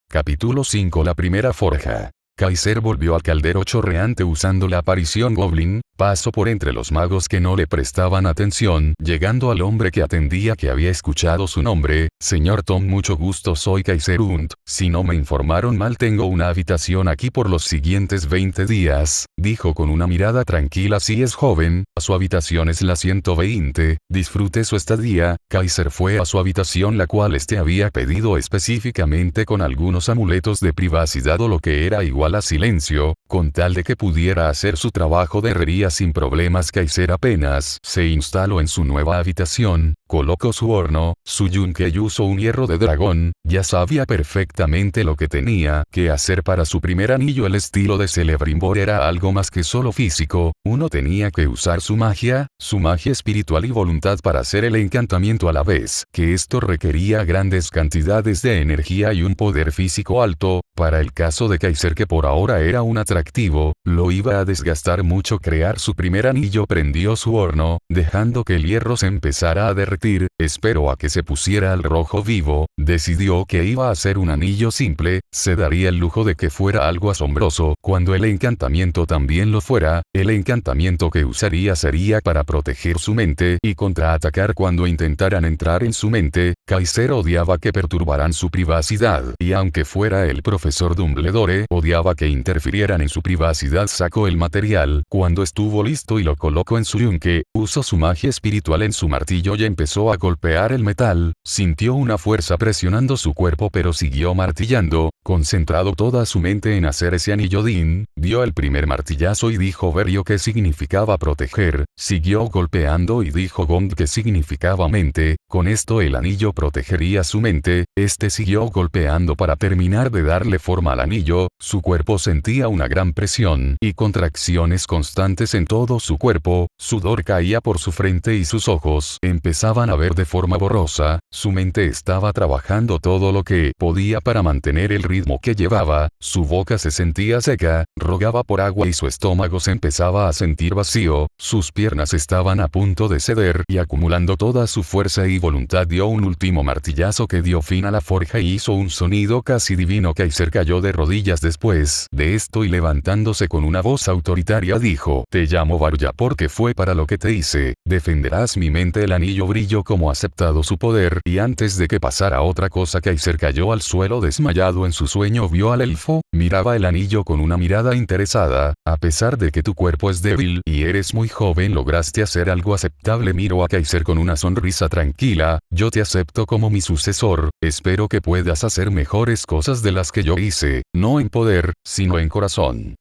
Capítulo 5. La primera forja. Kaiser volvió al caldero chorreante usando la aparición Goblin, pasó por entre los magos que no le prestaban atención, llegando al hombre que atendía que había escuchado su nombre, señor Tom mucho gusto soy Kaiser Unt, si no me informaron mal tengo una habitación aquí por los siguientes 20 días, dijo con una mirada tranquila si es joven, su habitación es la 120, disfrute su estadía, Kaiser fue a su habitación la cual había pedido específicamente con algunos amuletos de privacidad o lo que era igual guardala silencio, con tal de que pudiera hacer su trabajo de herrería sin problemas. Kaiser apenas se instaló en su nueva habitación, colocó su horno, su yunque y usó un hierro de dragón, ya sabía perfectamente lo que tenía que hacer para su primer anillo. El estilo de Celebrimbor era algo más que solo físico, uno tenía que usar su magia espiritual y voluntad para hacer el encantamiento a la vez, que esto requería grandes cantidades de energía y un poder físico alto. Para el caso de Kaiser, que por ahora era un atractivo, lo iba a desgastar mucho crear su primer anillo. Prendió su horno, dejando que el hierro se empezara a derretir, esperó a que se pusiera al rojo vivo, decidió que iba a hacer un anillo simple, se daría el lujo de que fuera algo asombroso cuando el encantamiento también lo fuera. El encantamiento que usaría sería para proteger su mente y contraatacar cuando intentaran entrar en su mente. Kaiser odiaba que perturbaran su privacidad, y aunque fuera el profesor Dumbledore, odiaba que interfirieran en su privacidad. Sacó el material cuando estuvo listo y lo colocó en su yunque, usó su magia espiritual en su martillo y empezó a golpear el metal. Sintió una fuerza presionando su cuerpo, pero siguió martillando, concentrado toda su mente en hacer ese anillo. Dean dio el primer martillazo y dijo Verio que significaba proteger, siguió golpeando y dijo Gond que significaba mente. Con esto el anillo protegería su mente. Este siguió golpeando para terminar de darle forma al anillo. Su cuerpo sentía una gran presión y contracciones constantes en todo su cuerpo, sudor caía por su frente y sus ojos empezaban a ver de forma borrosa. Su mente estaba trabajando todo lo que podía para mantener el ritmo que llevaba. Su boca se sentía seca, rogaba por agua y su estómago se empezaba a sentir vacío. Sus piernas estaban a punto de ceder y acumulando toda su fuerza y voluntad dio un último martillazo que dio fin a la forja y hizo un sonido casi divino. Kaiser cayó de rodillas después de esto y levantándose con una voz autoritaria dijo: Te llamo Varya porque fue para lo que te hice, defenderás mi mente. El anillo brilló como aceptado su poder y antes de que pasara otra cosa Kaiser cayó al suelo desmayado. En su sueño vio al elfo, miraba el anillo con una mirada interesada. A pesar de que tu cuerpo es débil y eres muy joven, lograste hacer algo aceptable. Miró a Kaiser con una sonrisa tranquila: Yo te acepto como mi sucesor, espero que puedas hacer mejores cosas de las que yo hice, no en poder, sino en corazón.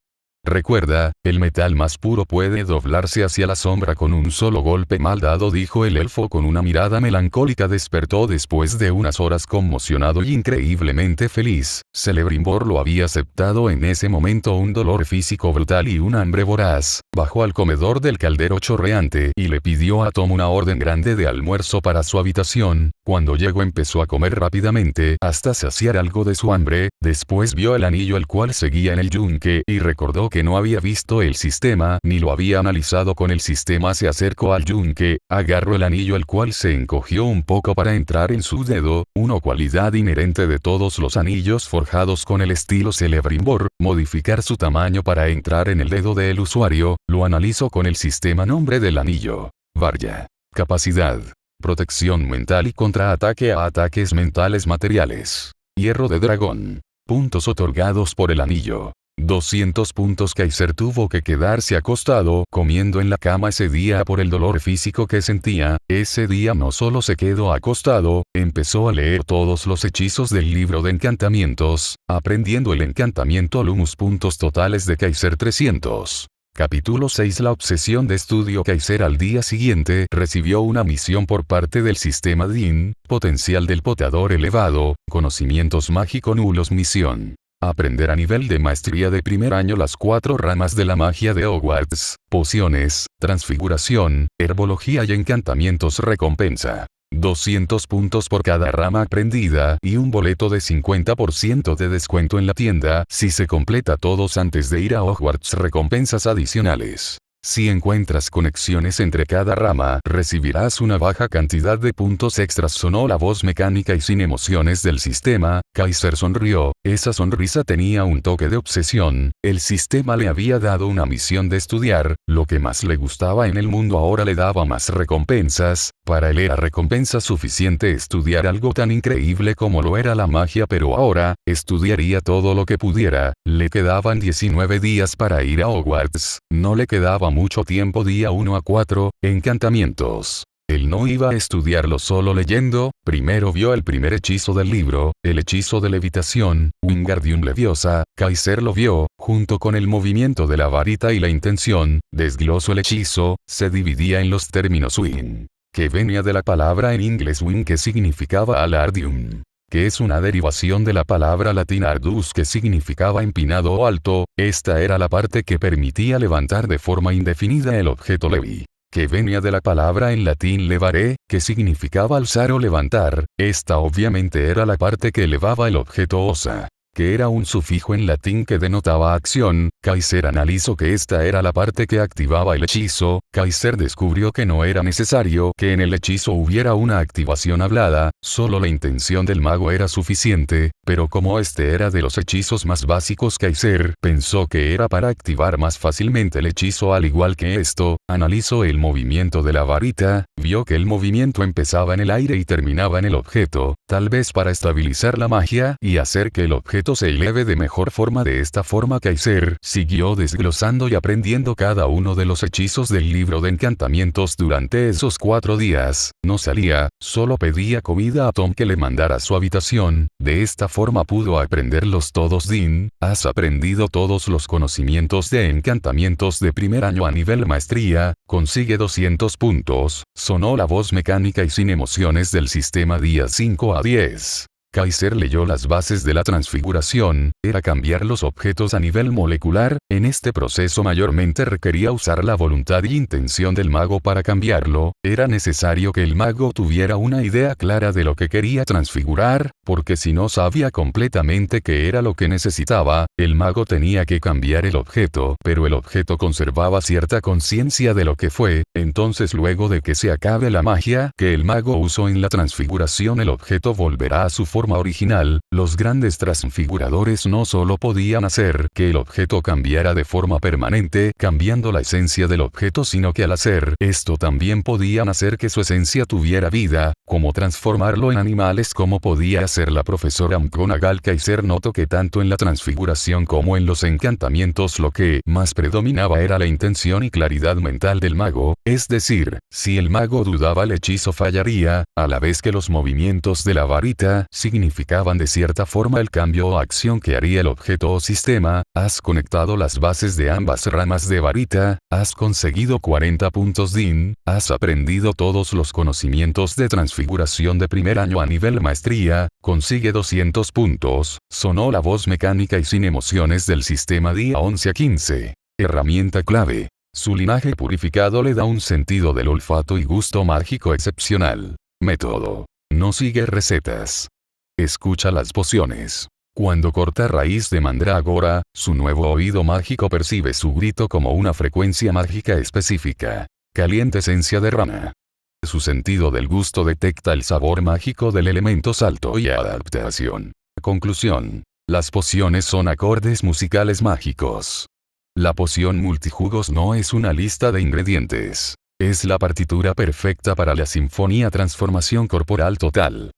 Recuerda, el metal más puro puede doblarse hacia la sombra con un solo golpe mal dado, dijo el elfo con una mirada melancólica. Despertó después de unas horas conmocionado y increíblemente feliz. Celebrimbor lo había aceptado en ese momento. Un dolor físico brutal y un hambre voraz. Bajó al comedor del caldero chorreante y le pidió a Tom una orden grande de almuerzo para su habitación. Cuando llegó empezó a comer rápidamente hasta saciar algo de su hambre. Después vio el anillo el cual seguía en el yunque y recordó que no había visto el sistema ni lo había analizado con el sistema. Se acercó al yunque, agarró el anillo el cual se encogió un poco para entrar en su dedo, una cualidad inherente de todos los anillos forjados con el estilo Celebrimbor, modificar su tamaño para entrar en el dedo del usuario. Lo analizó con el sistema. Nombre del anillo: Varya. Capacidad: protección mental y contraataque a ataques mentales materiales. Hierro de dragón. Puntos otorgados por el anillo: 200 puntos. Kaiser tuvo que quedarse acostado comiendo en la cama ese día por el dolor físico que sentía. Ese día no solo se quedó acostado, empezó a leer todos los hechizos del libro de encantamientos, aprendiendo el encantamiento Lumus. Puntos totales de Kaiser: 300. Capítulo 6. La obsesión de estudio. Kaiser al día siguiente recibió una misión por parte del sistema Dean, potencial del poteador elevado, conocimientos mágico nulos. Misión: aprender a nivel de maestría de primer año las 4 ramas de la magia de Hogwarts: pociones, transfiguración, herbología y encantamientos. Recompensa: 200 puntos por cada rama aprendida y un boleto de 50% de descuento en la tienda si se completa todos antes de ir a Hogwarts. Recompensas adicionales: si encuentras conexiones entre cada rama, recibirás una baja cantidad de puntos extras. Sonó la voz mecánica y sin emociones del sistema. Kaiser sonrió. Esa sonrisa tenía un toque de obsesión. El sistema le había dado una misión de estudiar lo que más le gustaba en el mundo. Ahora le daba más recompensas. Para él era recompensa suficiente estudiar algo tan increíble como lo era la magia, pero ahora estudiaría todo lo que pudiera. Le quedaban 19 días para ir a Hogwarts. No le quedaba mucho tiempo. Día 1 a 4, encantamientos. Él no iba a estudiarlo solo leyendo, primero vio el primer hechizo del libro, el hechizo de levitación, Wingardium Leviosa. Kaiser lo vio, junto con el movimiento de la varita y la intención, desglosó el hechizo, se dividía en los términos win, que venía de la palabra en inglés win que significaba alardium, que es una derivación de la palabra latina ardus que significaba empinado o alto. Esta era la parte que permitía levantar de forma indefinida el objeto levi, que venía de la palabra en latín levare, que significaba alzar o levantar. Esta obviamente era la parte que elevaba el objeto osa, que era un sufijo en latín que denotaba acción. Kaiser analizó que esta era la parte que activaba el hechizo. Kaiser descubrió que no era necesario que en el hechizo hubiera una activación hablada, solo la intención del mago era suficiente, pero como este era de los hechizos más básicos, Kaiser pensó que era para activar más fácilmente el hechizo. Al igual que esto, analizó el movimiento de la varita, vio que el movimiento empezaba en el aire y terminaba en el objeto, tal vez para estabilizar la magia y hacer que el objeto se eleve de mejor forma. De esta forma Kaiser siguió desglosando y aprendiendo cada uno de los hechizos del libro de encantamientos durante esos 4 días. No salía, solo pedía comida a Tom que le mandara a su habitación. De esta forma pudo aprenderlos todos. Dean, has aprendido todos los conocimientos de encantamientos de primer año a nivel maestría, consigue 200 puntos, sonó la voz mecánica y sin emociones del sistema día 5 a 10. Kaiser leyó las bases de la transfiguración, era cambiar los objetos a nivel molecular. En este proceso mayormente requería usar la voluntad y intención del mago para cambiarlo. Era necesario que el mago tuviera una idea clara de lo que quería transfigurar, porque si no sabía completamente qué era lo que necesitaba, el mago tenía que cambiar el objeto, pero el objeto conservaba cierta conciencia de lo que fue. Entonces, luego de que se acabe la magia que el mago usó en la transfiguración, el objeto volverá a su forma original. Los grandes transfiguradores no solo podían hacer que el objeto cambiara de forma permanente, cambiando la esencia del objeto, sino que al hacer esto también podían hacer que su esencia tuviera vida, como transformarlo en animales, como podía hacer la profesora McGonagall. Kaiser notó que tanto en la transfiguración como en los encantamientos lo que más predominaba era la intención y claridad mental del mago, es decir, si el mago dudaba el hechizo fallaría, a la vez que los movimientos de la varita significaban de cierta forma el cambio o acción que haría el objeto o sistema. Has conectado las bases de ambas ramas de varita, has conseguido 40 puntos. Dean, has aprendido todos los conocimientos de transfiguración de primer año a nivel maestría, consigue 200 puntos, sonó la voz mecánica y sin emociones del sistema día 11 a 15. Herramienta clave. Su linaje purificado le da un sentido del olfato y gusto mágico excepcional. Método. No sigue recetas. Escucha las pociones. Cuando corta raíz de mandrágora, su nuevo oído mágico percibe su grito como una frecuencia mágica específica. Caliente esencia de rana. Su sentido del gusto detecta el sabor mágico del elemento salto y adaptación. Conclusión. Las pociones son acordes musicales mágicos. La poción multijugos no es una lista de ingredientes. Es la partitura perfecta para la sinfonía transformación corporal total.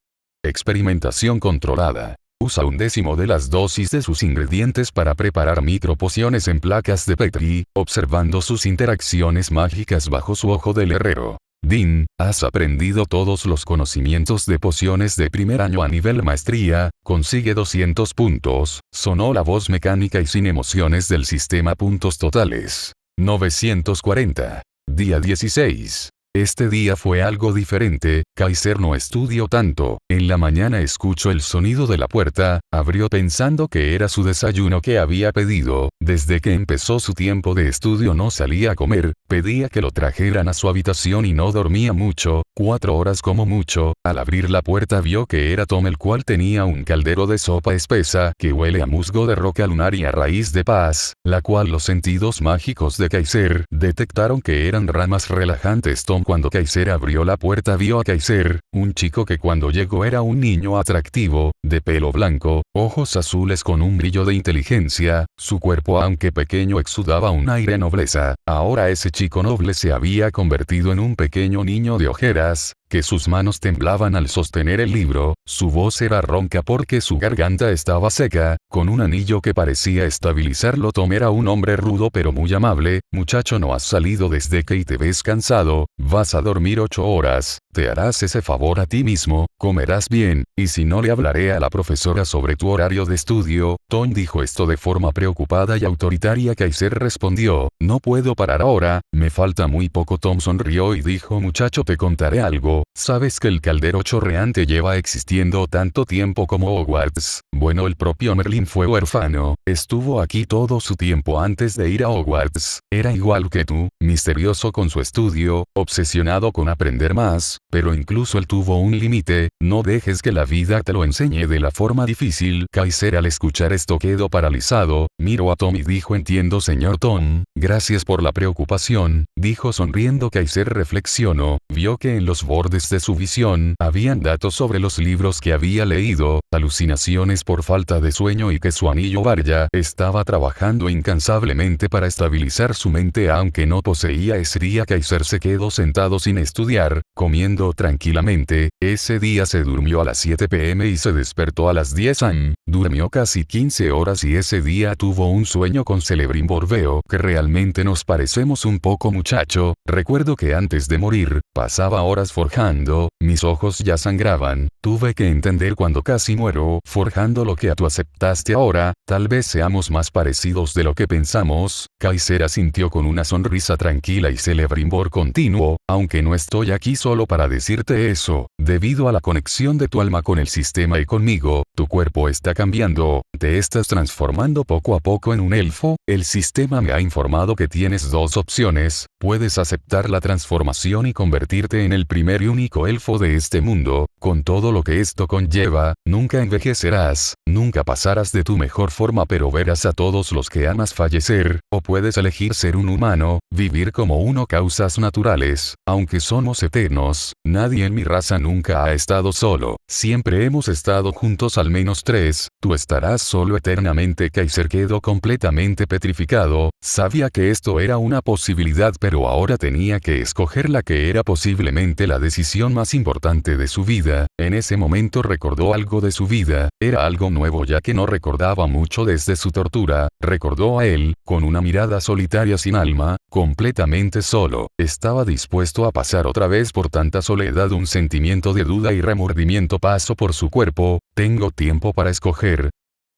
Experimentación controlada. Usa 1/10 de las dosis de sus ingredientes para preparar micropociones en placas de Petri, observando sus interacciones mágicas bajo su ojo del herrero. Dean, has aprendido todos los conocimientos de pociones de primer año a nivel maestría, consigue 200 puntos, sonó la voz mecánica y sin emociones del sistema. Puntos totales. 940. Día 16. Este día fue algo diferente. Kaiser no estudió tanto. En la mañana escuchó el sonido de la puerta, abrió pensando que era su desayuno que había pedido. Desde que empezó su tiempo de estudio no salía a comer, pedía que lo trajeran a su habitación y no dormía mucho, 4 horas como mucho. Al abrir la puerta vio que era Tom, el cual tenía un caldero de sopa espesa que huele a musgo de roca lunar y a raíz de paz, la cual los sentidos mágicos de Kaiser detectaron que eran ramas relajantes. Tom, cuando Kaiser abrió la puerta, vio a Kaiser, un chico que cuando llegó era un niño atractivo, de pelo blanco, ojos azules con un brillo de inteligencia. Su cuerpo, aunque pequeño, exudaba un aire nobleza. Ahora ese chico noble se había convertido en un pequeño niño de ojeras. que sus manos temblaban al sostener el libro, su voz era ronca porque su garganta estaba seca, con un anillo que parecía estabilizarlo. Tom era un hombre rudo pero muy amable. Muchacho, no has salido desde que y te ves cansado, vas a dormir 8 horas, te harás ese favor a ti mismo, comerás bien, y si no le hablaré a la profesora sobre tu horario de estudio. Tom dijo esto de forma preocupada y autoritaria. Kaiser respondió, no puedo parar ahora, me falta muy poco. Tom sonrió y dijo, muchacho, te contaré algo, ¿sabes que el caldero chorreante lleva existiendo tanto tiempo como Hogwarts? Bueno, el propio Merlin fue huérfano, estuvo aquí todo su tiempo antes de ir a Hogwarts, era igual que tú, misterioso con su estudio, obsesionado con aprender más, pero incluso él tuvo un límite. No dejes que la vida te lo enseñe de la forma difícil. Kaiser al escuchar esto quedó paralizado, miró a Tom y dijo, entiendo, señor Tom, gracias por la preocupación, dijo sonriendo. Kaiser reflexionó, vio que en los bordes de su visión habían datos sobre los libros que había leído, alucinaciones por falta de sueño y que su anillo Varya estaba trabajando incansablemente para estabilizar su mente aunque no poseía ese día. Kaiser se quedó sentado sin estudiar, comiendo tranquilamente. Ese día se durmió a las 7 p.m. y se despertó a las 10 am. Durmió casi 15 horas y ese día tuvo un sueño con Celebrimbor. Veo que realmente nos parecemos un poco, muchacho. Recuerdo que antes de morir, pasaba horas forjando, mis ojos ya sangraban, tuve que entender cuando casi muero forjando lo que tú aceptaste ahora, tal vez seamos más parecidos de lo que pensamos. Kaiser asintió con una sonrisa tranquila y Celebrimbor continuó, aunque no estoy aquí solo para decirte eso, debido a la conexión de tu alma con el sistema y conmigo, tu cuerpo está cambiando, te estás transformando poco a poco en un elfo. El sistema me ha informado que tienes dos opciones, puedes aceptar la transformación y convertirte en el primer y único elfo de este mundo, con todo lo que esto conlleva, nunca envejecerás, nunca pasarás de tu mejor forma pero verás a todos los que amas fallecer, o puedes elegir ser un humano, vivir como uno. Causas naturales, aunque somos eternos, nadie en mi raza nunca ha estado solo, siempre hemos estado juntos al menos 3, tú estarás solo eternamente. Kaiser quedó completamente petrificado, sabía que esto era una posibilidad pero ahora tenía que escoger la que era posiblemente la decisión más importante de su vida. En ese momento recordó algo de su vida, era algo nuevo ya que no recordaba mucho desde su tortura, recordó a él, con una mirada solitaria sin alma, completamente solo, estaba dispuesto a pasar otra vez por tanta soledad. Un sentimiento de duda y remordimiento pasó por su cuerpo, tengo tiempo para escoger.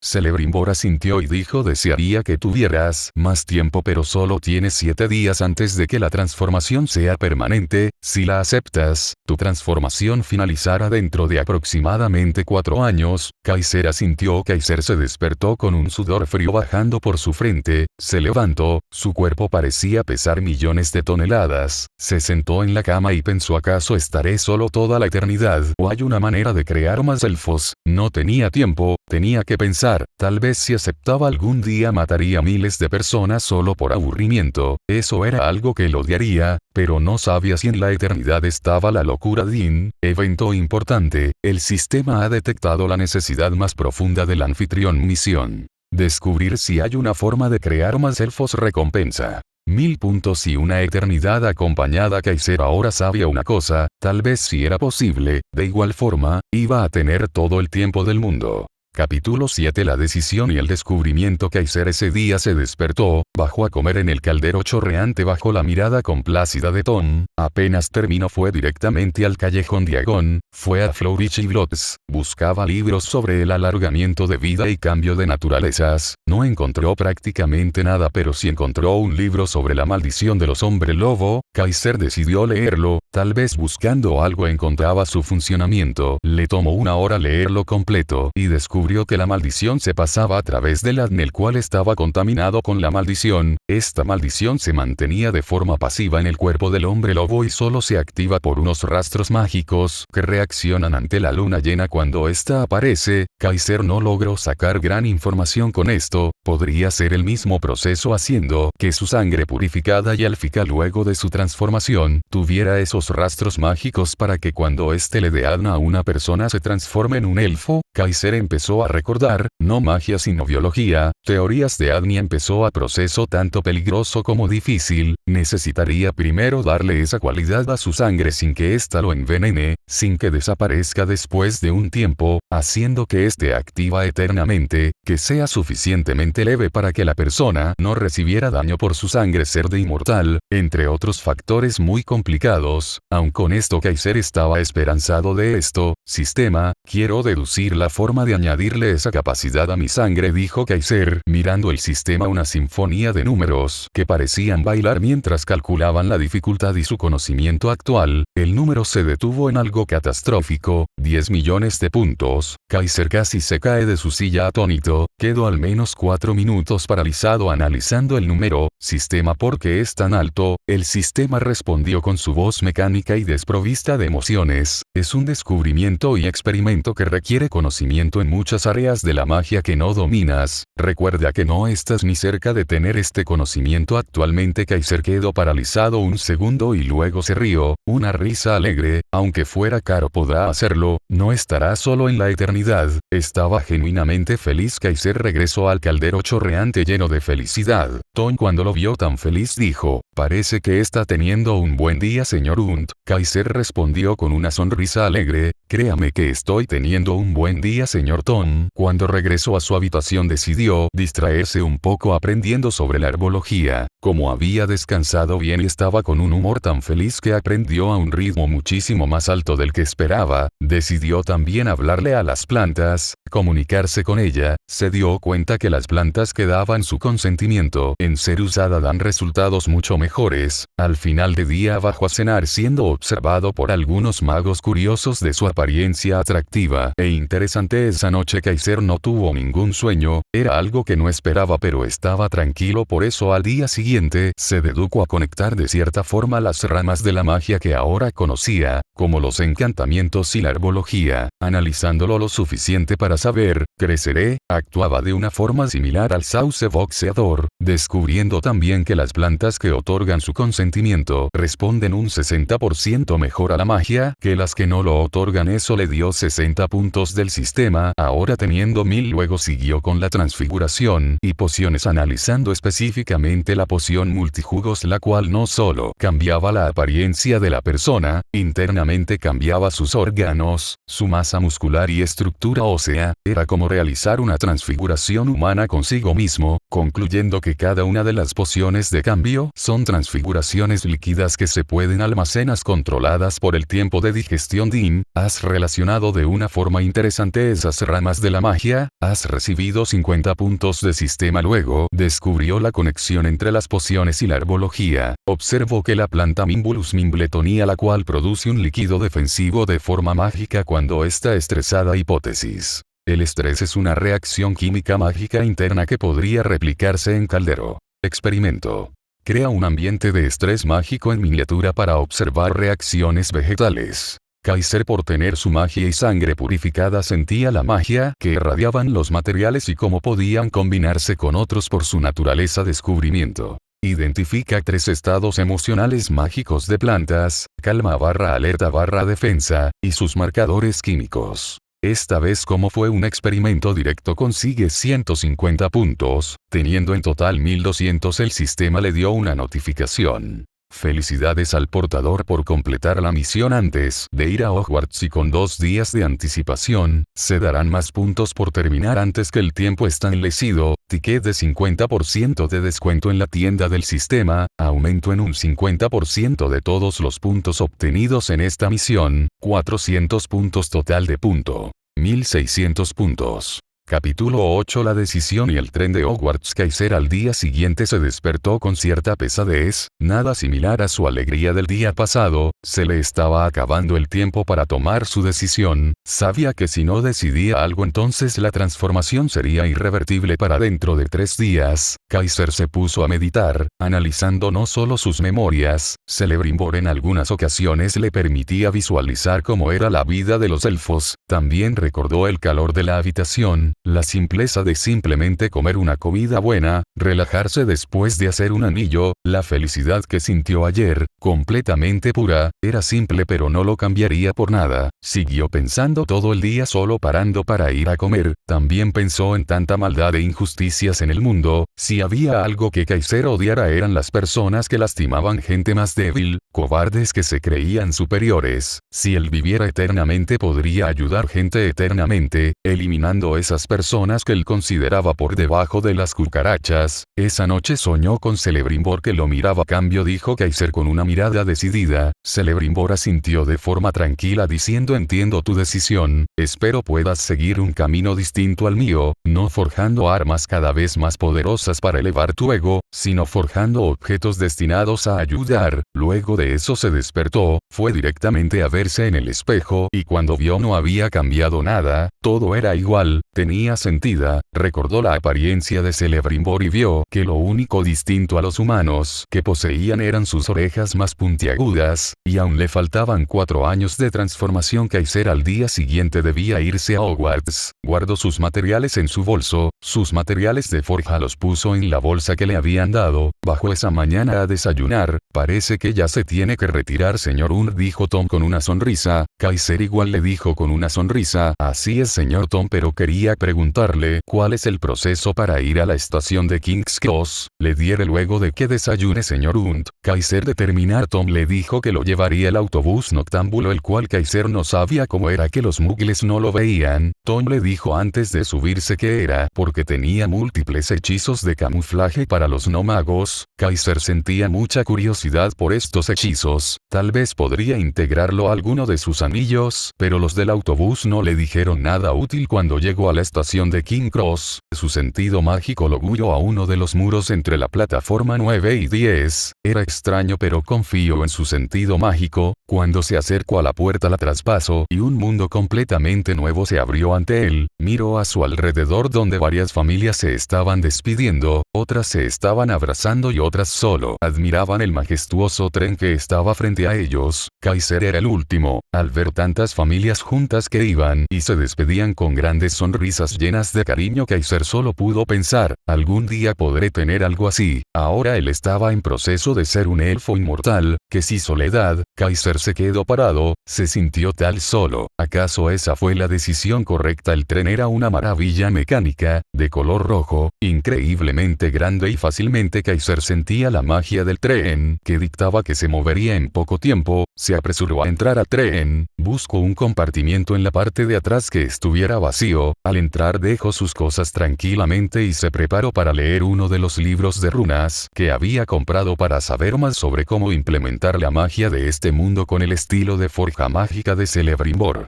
Celebrimbor asintió y dijo, desearía que tuvieras más tiempo pero solo tienes 7 días antes de que la transformación sea permanente, si la aceptas, tu transformación finalizará dentro de aproximadamente 4 años, Kaiser asintió. Kaiser se despertó con un sudor frío bajando por su frente, se levantó, su cuerpo parecía pesar millones de toneladas, se sentó en la cama y pensó, ¿acaso estaré solo toda la eternidad? ¿O hay una manera de crear más elfos? No tenía tiempo, tenía que pensar. Tal vez si aceptaba algún día mataría a miles de personas solo por aburrimiento, eso era algo que él odiaría, pero no sabía si en la eternidad estaba la locura. Din, evento importante, el sistema ha detectado la necesidad más profunda del anfitrión. Misión: descubrir si hay una forma de crear más elfos. Recompensa: 1000 puntos y una eternidad acompañada. Kaiser ahora sabía una cosa, tal vez si era posible, de igual forma, iba a tener todo el tiempo del mundo. Capítulo 7. La decisión y el descubrimiento. Kaiser ese día se despertó, bajó a comer en el caldero chorreante bajo la mirada complácida de Tom, apenas terminó fue directamente al callejón Diagon, fue a Flourish y Blotts, buscaba libros sobre el alargamiento de vida y cambio de naturalezas, no encontró prácticamente nada pero sí encontró un libro sobre la maldición de los hombres lobo. Kaiser decidió leerlo, tal vez buscando algo encontraba su funcionamiento, le tomó 1 hora leerlo completo y descubrió que la maldición se pasaba a través del ADN, el cual estaba contaminado con la maldición. Esta maldición se mantenía de forma pasiva en el cuerpo del hombre lobo y solo se activa por unos rastros mágicos que reaccionan ante la luna llena cuando ésta aparece. Kaiser no logró sacar gran información con esto, podría ser el mismo proceso haciendo que su sangre purificada y élfica luego de su transformación tuviera esos rastros mágicos para que cuando éste le dé ADN a una persona se transforme en un elfo. Kaiser empezó empezó a recordar, no magia sino biología, teorías de Agni. Empezó a proceso tanto peligroso como difícil, necesitaría primero darle esa cualidad a su sangre sin que ésta lo envenene, sin que desaparezca después de un tiempo, haciendo que esté activa eternamente, que sea suficientemente leve para que la persona no recibiera daño por su sangre ser de inmortal, entre otros factores muy complicados. Aun con esto Kaiser estaba esperanzado de esto, sistema, quiero deducir la forma de añadirle esa capacidad a mi sangre, dijo Kaiser, mirando el sistema, una sinfonía de números que parecían bailar mientras calculaban la dificultad y su conocimiento actual. El número se detuvo en algo catastrófico, 10 millones de puntos. Kaiser casi se cae de su silla atónito, quedó al menos 4 minutos paralizado analizando el número. Sistema, ¿por qué es tan alto? El sistema respondió con su voz mecánica y desprovista de emociones, es un descubrimiento y experimento que requiere conocimiento en muchas áreas de la magia que no dominas. Recuerda que no estás ni cerca de tener este conocimiento actualmente. Kaiser quedó paralizado un segundo y luego se rió, una risa alegre. Aunque fuera caro podrá hacerlo, no estará solo en la eternidad. Estaba genuinamente feliz. Kaiser regresó al caldero chorreante lleno de felicidad. Ton, cuando lo vio tan feliz, dijo, parece que está teniendo un buen día, señor Hunt. Kaiser respondió con una sonrisa alegre, créame que estoy teniendo un buen día, señor Ton. Cuando regresó a su habitación decidió distraerse un poco aprendiendo sobre la herbología. Como había descansado bien y estaba con un humor tan feliz que aprendió a un ritmo muchísimo más alto del que esperaba, decidió también hablarle a las plantas, comunicarse con ella. Se dio cuenta que las plantas que daban su consentimiento en ser usada dan resultados mucho mejores. Al final de día bajó a cenar siendo observado por algunos magos curiosos de su apariencia atractiva e interesante. Esa noche Kaiser no tuvo ningún sueño, era algo que no esperaba, pero estaba tranquilo. Por eso al día siguiente se dedicó a conectar de cierta forma las ramas de la magia que ahora conocía, como los encantamientos y la herbología, analizándolo lo suficiente para saber, creceré, actuaba de una forma similar al sauce boxeador, descubriendo también que las plantas que otorgan su consentimiento responden un 60% mejor a la magia que las que no lo otorgan. Eso le dio 60 puntos del sistema, ahora teniendo 1000. Luego siguió con la transfiguración y pociones, analizando específicamente la poción multijugos, la cual no solo cambiaba la apariencia de la persona, internamente cambiaba sus órganos, su masa muscular y estructura ósea. Era como realizar una transfiguración humana consigo mismo, concluyendo que cada una de las pociones de cambio son transfiguraciones líquidas que se pueden almacenar controladas por el tiempo de digestión. Dean, has relacionado de una forma interesante esas ramas de la magia, has recibido 50 puntos de sistema. Luego descubrió la conexión entre las pociones y la herbología. Observó que la planta Mimbulus Mimbletonia, la cual produce un líquido defensivo de forma mágica cuando está estresada. Hipótesis: el estrés es una reacción química mágica interna que podría replicarse en caldero. Experimento: crea un ambiente de estrés mágico en miniatura para observar reacciones vegetales. Kaiser, por tener su magia y sangre purificada, sentía la magia que irradiaban los materiales y cómo podían combinarse con otros por su naturaleza. Descubrimiento: identifica 3 estados emocionales mágicos de plantas: calma / alerta / defensa, y sus marcadores químicos. Esta vez, como fue un experimento directo, consigue 150 puntos, teniendo en total 1200. El sistema le dio una notificación: felicidades al portador por completar la misión antes de ir a Hogwarts, y con 2 días de anticipación, se darán más puntos por terminar antes que el tiempo establecido. Ticket de 50% de descuento en la tienda del sistema, aumento en un 50% de todos los puntos obtenidos en esta misión, 400 puntos total de punto, 1600 puntos. Capítulo 8: la decisión y el tren de Hogwarts. Kaiser al día siguiente se despertó con cierta pesadez, nada similar a su alegría del día pasado. Se le estaba acabando el tiempo para tomar su decisión. Sabía que si no decidía algo, entonces la transformación sería irrevertible para dentro de 3 días. Kaiser se puso a meditar, analizando no solo sus memorias. Celebrimbor en algunas ocasiones le permitía visualizar cómo era la vida de los elfos. También recordó el calor de la habitación, La simpleza de simplemente comer una comida buena, relajarse después de hacer un anillo, la felicidad que sintió ayer, completamente pura, era simple pero no lo cambiaría por nada. Siguió pensando todo el día solo parando para ir a comer, también pensó en tanta maldad e injusticias en el mundo, si había algo que Kaiser odiara eran las personas que lastimaban gente más débil, cobardes que se creían superiores. Si él viviera eternamente podría ayudar gente eternamente, eliminando esas personas que él consideraba por debajo de las cucarachas. Esa noche soñó con Celebrimbor que lo miraba a cambio, dijo Kaiser con una mirada decidida. Celebrimbor asintió de forma tranquila diciendo: entiendo tu decisión, espero puedas seguir un camino distinto al mío, no forjando armas cada vez más poderosas para elevar tu ego, sino forjando objetos destinados a ayudar. Luego de eso se despertó, fue directamente a verse en el espejo y cuando vio no había cambiado nada, todo era igual, tenía sentido, recordó la apariencia de Celebrimbor y vio que lo único distinto a los humanos que poseían eran sus orejas más puntiagudas, y aún le faltaban 4 años de transformación. Kaiser al día siguiente debía irse a Hogwarts, guardó sus materiales en su bolso, sus materiales de forja los puso en la bolsa que le habían dado, bajó esa mañana a desayunar. Parece que ya se tiene que retirar, señor Hunt, dijo Tom con una sonrisa. Kaiser igual le dijo con una sonrisa: así es, señor Tom, pero quería preguntarle cuál es el proceso para ir a la estación de King's Cross. Le diré luego de que desayune, señor Hunt. Kaiser de terminar, Tom le dijo que lo llevaría el autobús noctámbulo, el cual Kaiser no sabía cómo era que los muggles no lo veían. Tom le dijo antes de subirse que era porque tenía múltiples hechizos de camuflaje para los no magos. Kaiser sentía mucha curiosidad por estos hechizos, tal vez podría integrarlo a alguno de sus anillos, pero los del autobús no le dijeron nada útil. Cuando llegó a la estación de King's Cross, su sentido mágico lo guió a uno de los muros entre la plataforma 9 y 10, era extraño pero confió en su sentido mágico. Cuando se acercó a la puerta la traspasó y un mundo completamente nuevo se abrió ante él. Miró a su alrededor donde varias familias se estaban despidiendo, otras se estaban abrazando y otras solo admiraban el majestuoso tren que estaba frente a ellos. Kaiser era el último. Al ver tantas familias juntas que iban y se despedían con grandes sonrisas llenas de cariño, Kaiser solo pudo pensar: algún día podré tener algo así. Ahora él estaba en proceso de ser un elfo inmortal. Que si soledad. Kaiser se quedó parado, se sintió tal solo. ¿Acaso esa fue la decisión correcta? El tren era una maravilla mecánica, de color rojo, increíblemente grande y fácilmente Kaiser sentía la magia del tren, que dictaba que se movería en poco tiempo. Se apresuró a entrar al tren, buscó un compartimiento en la parte de atrás que estuviera vacío. Al entrar dejó sus cosas tranquilamente y se preparó para leer uno de los libros de runas que había comprado para saber más sobre cómo implementar la magia de este mundo con el estilo de forja mágica de Celebrimbor.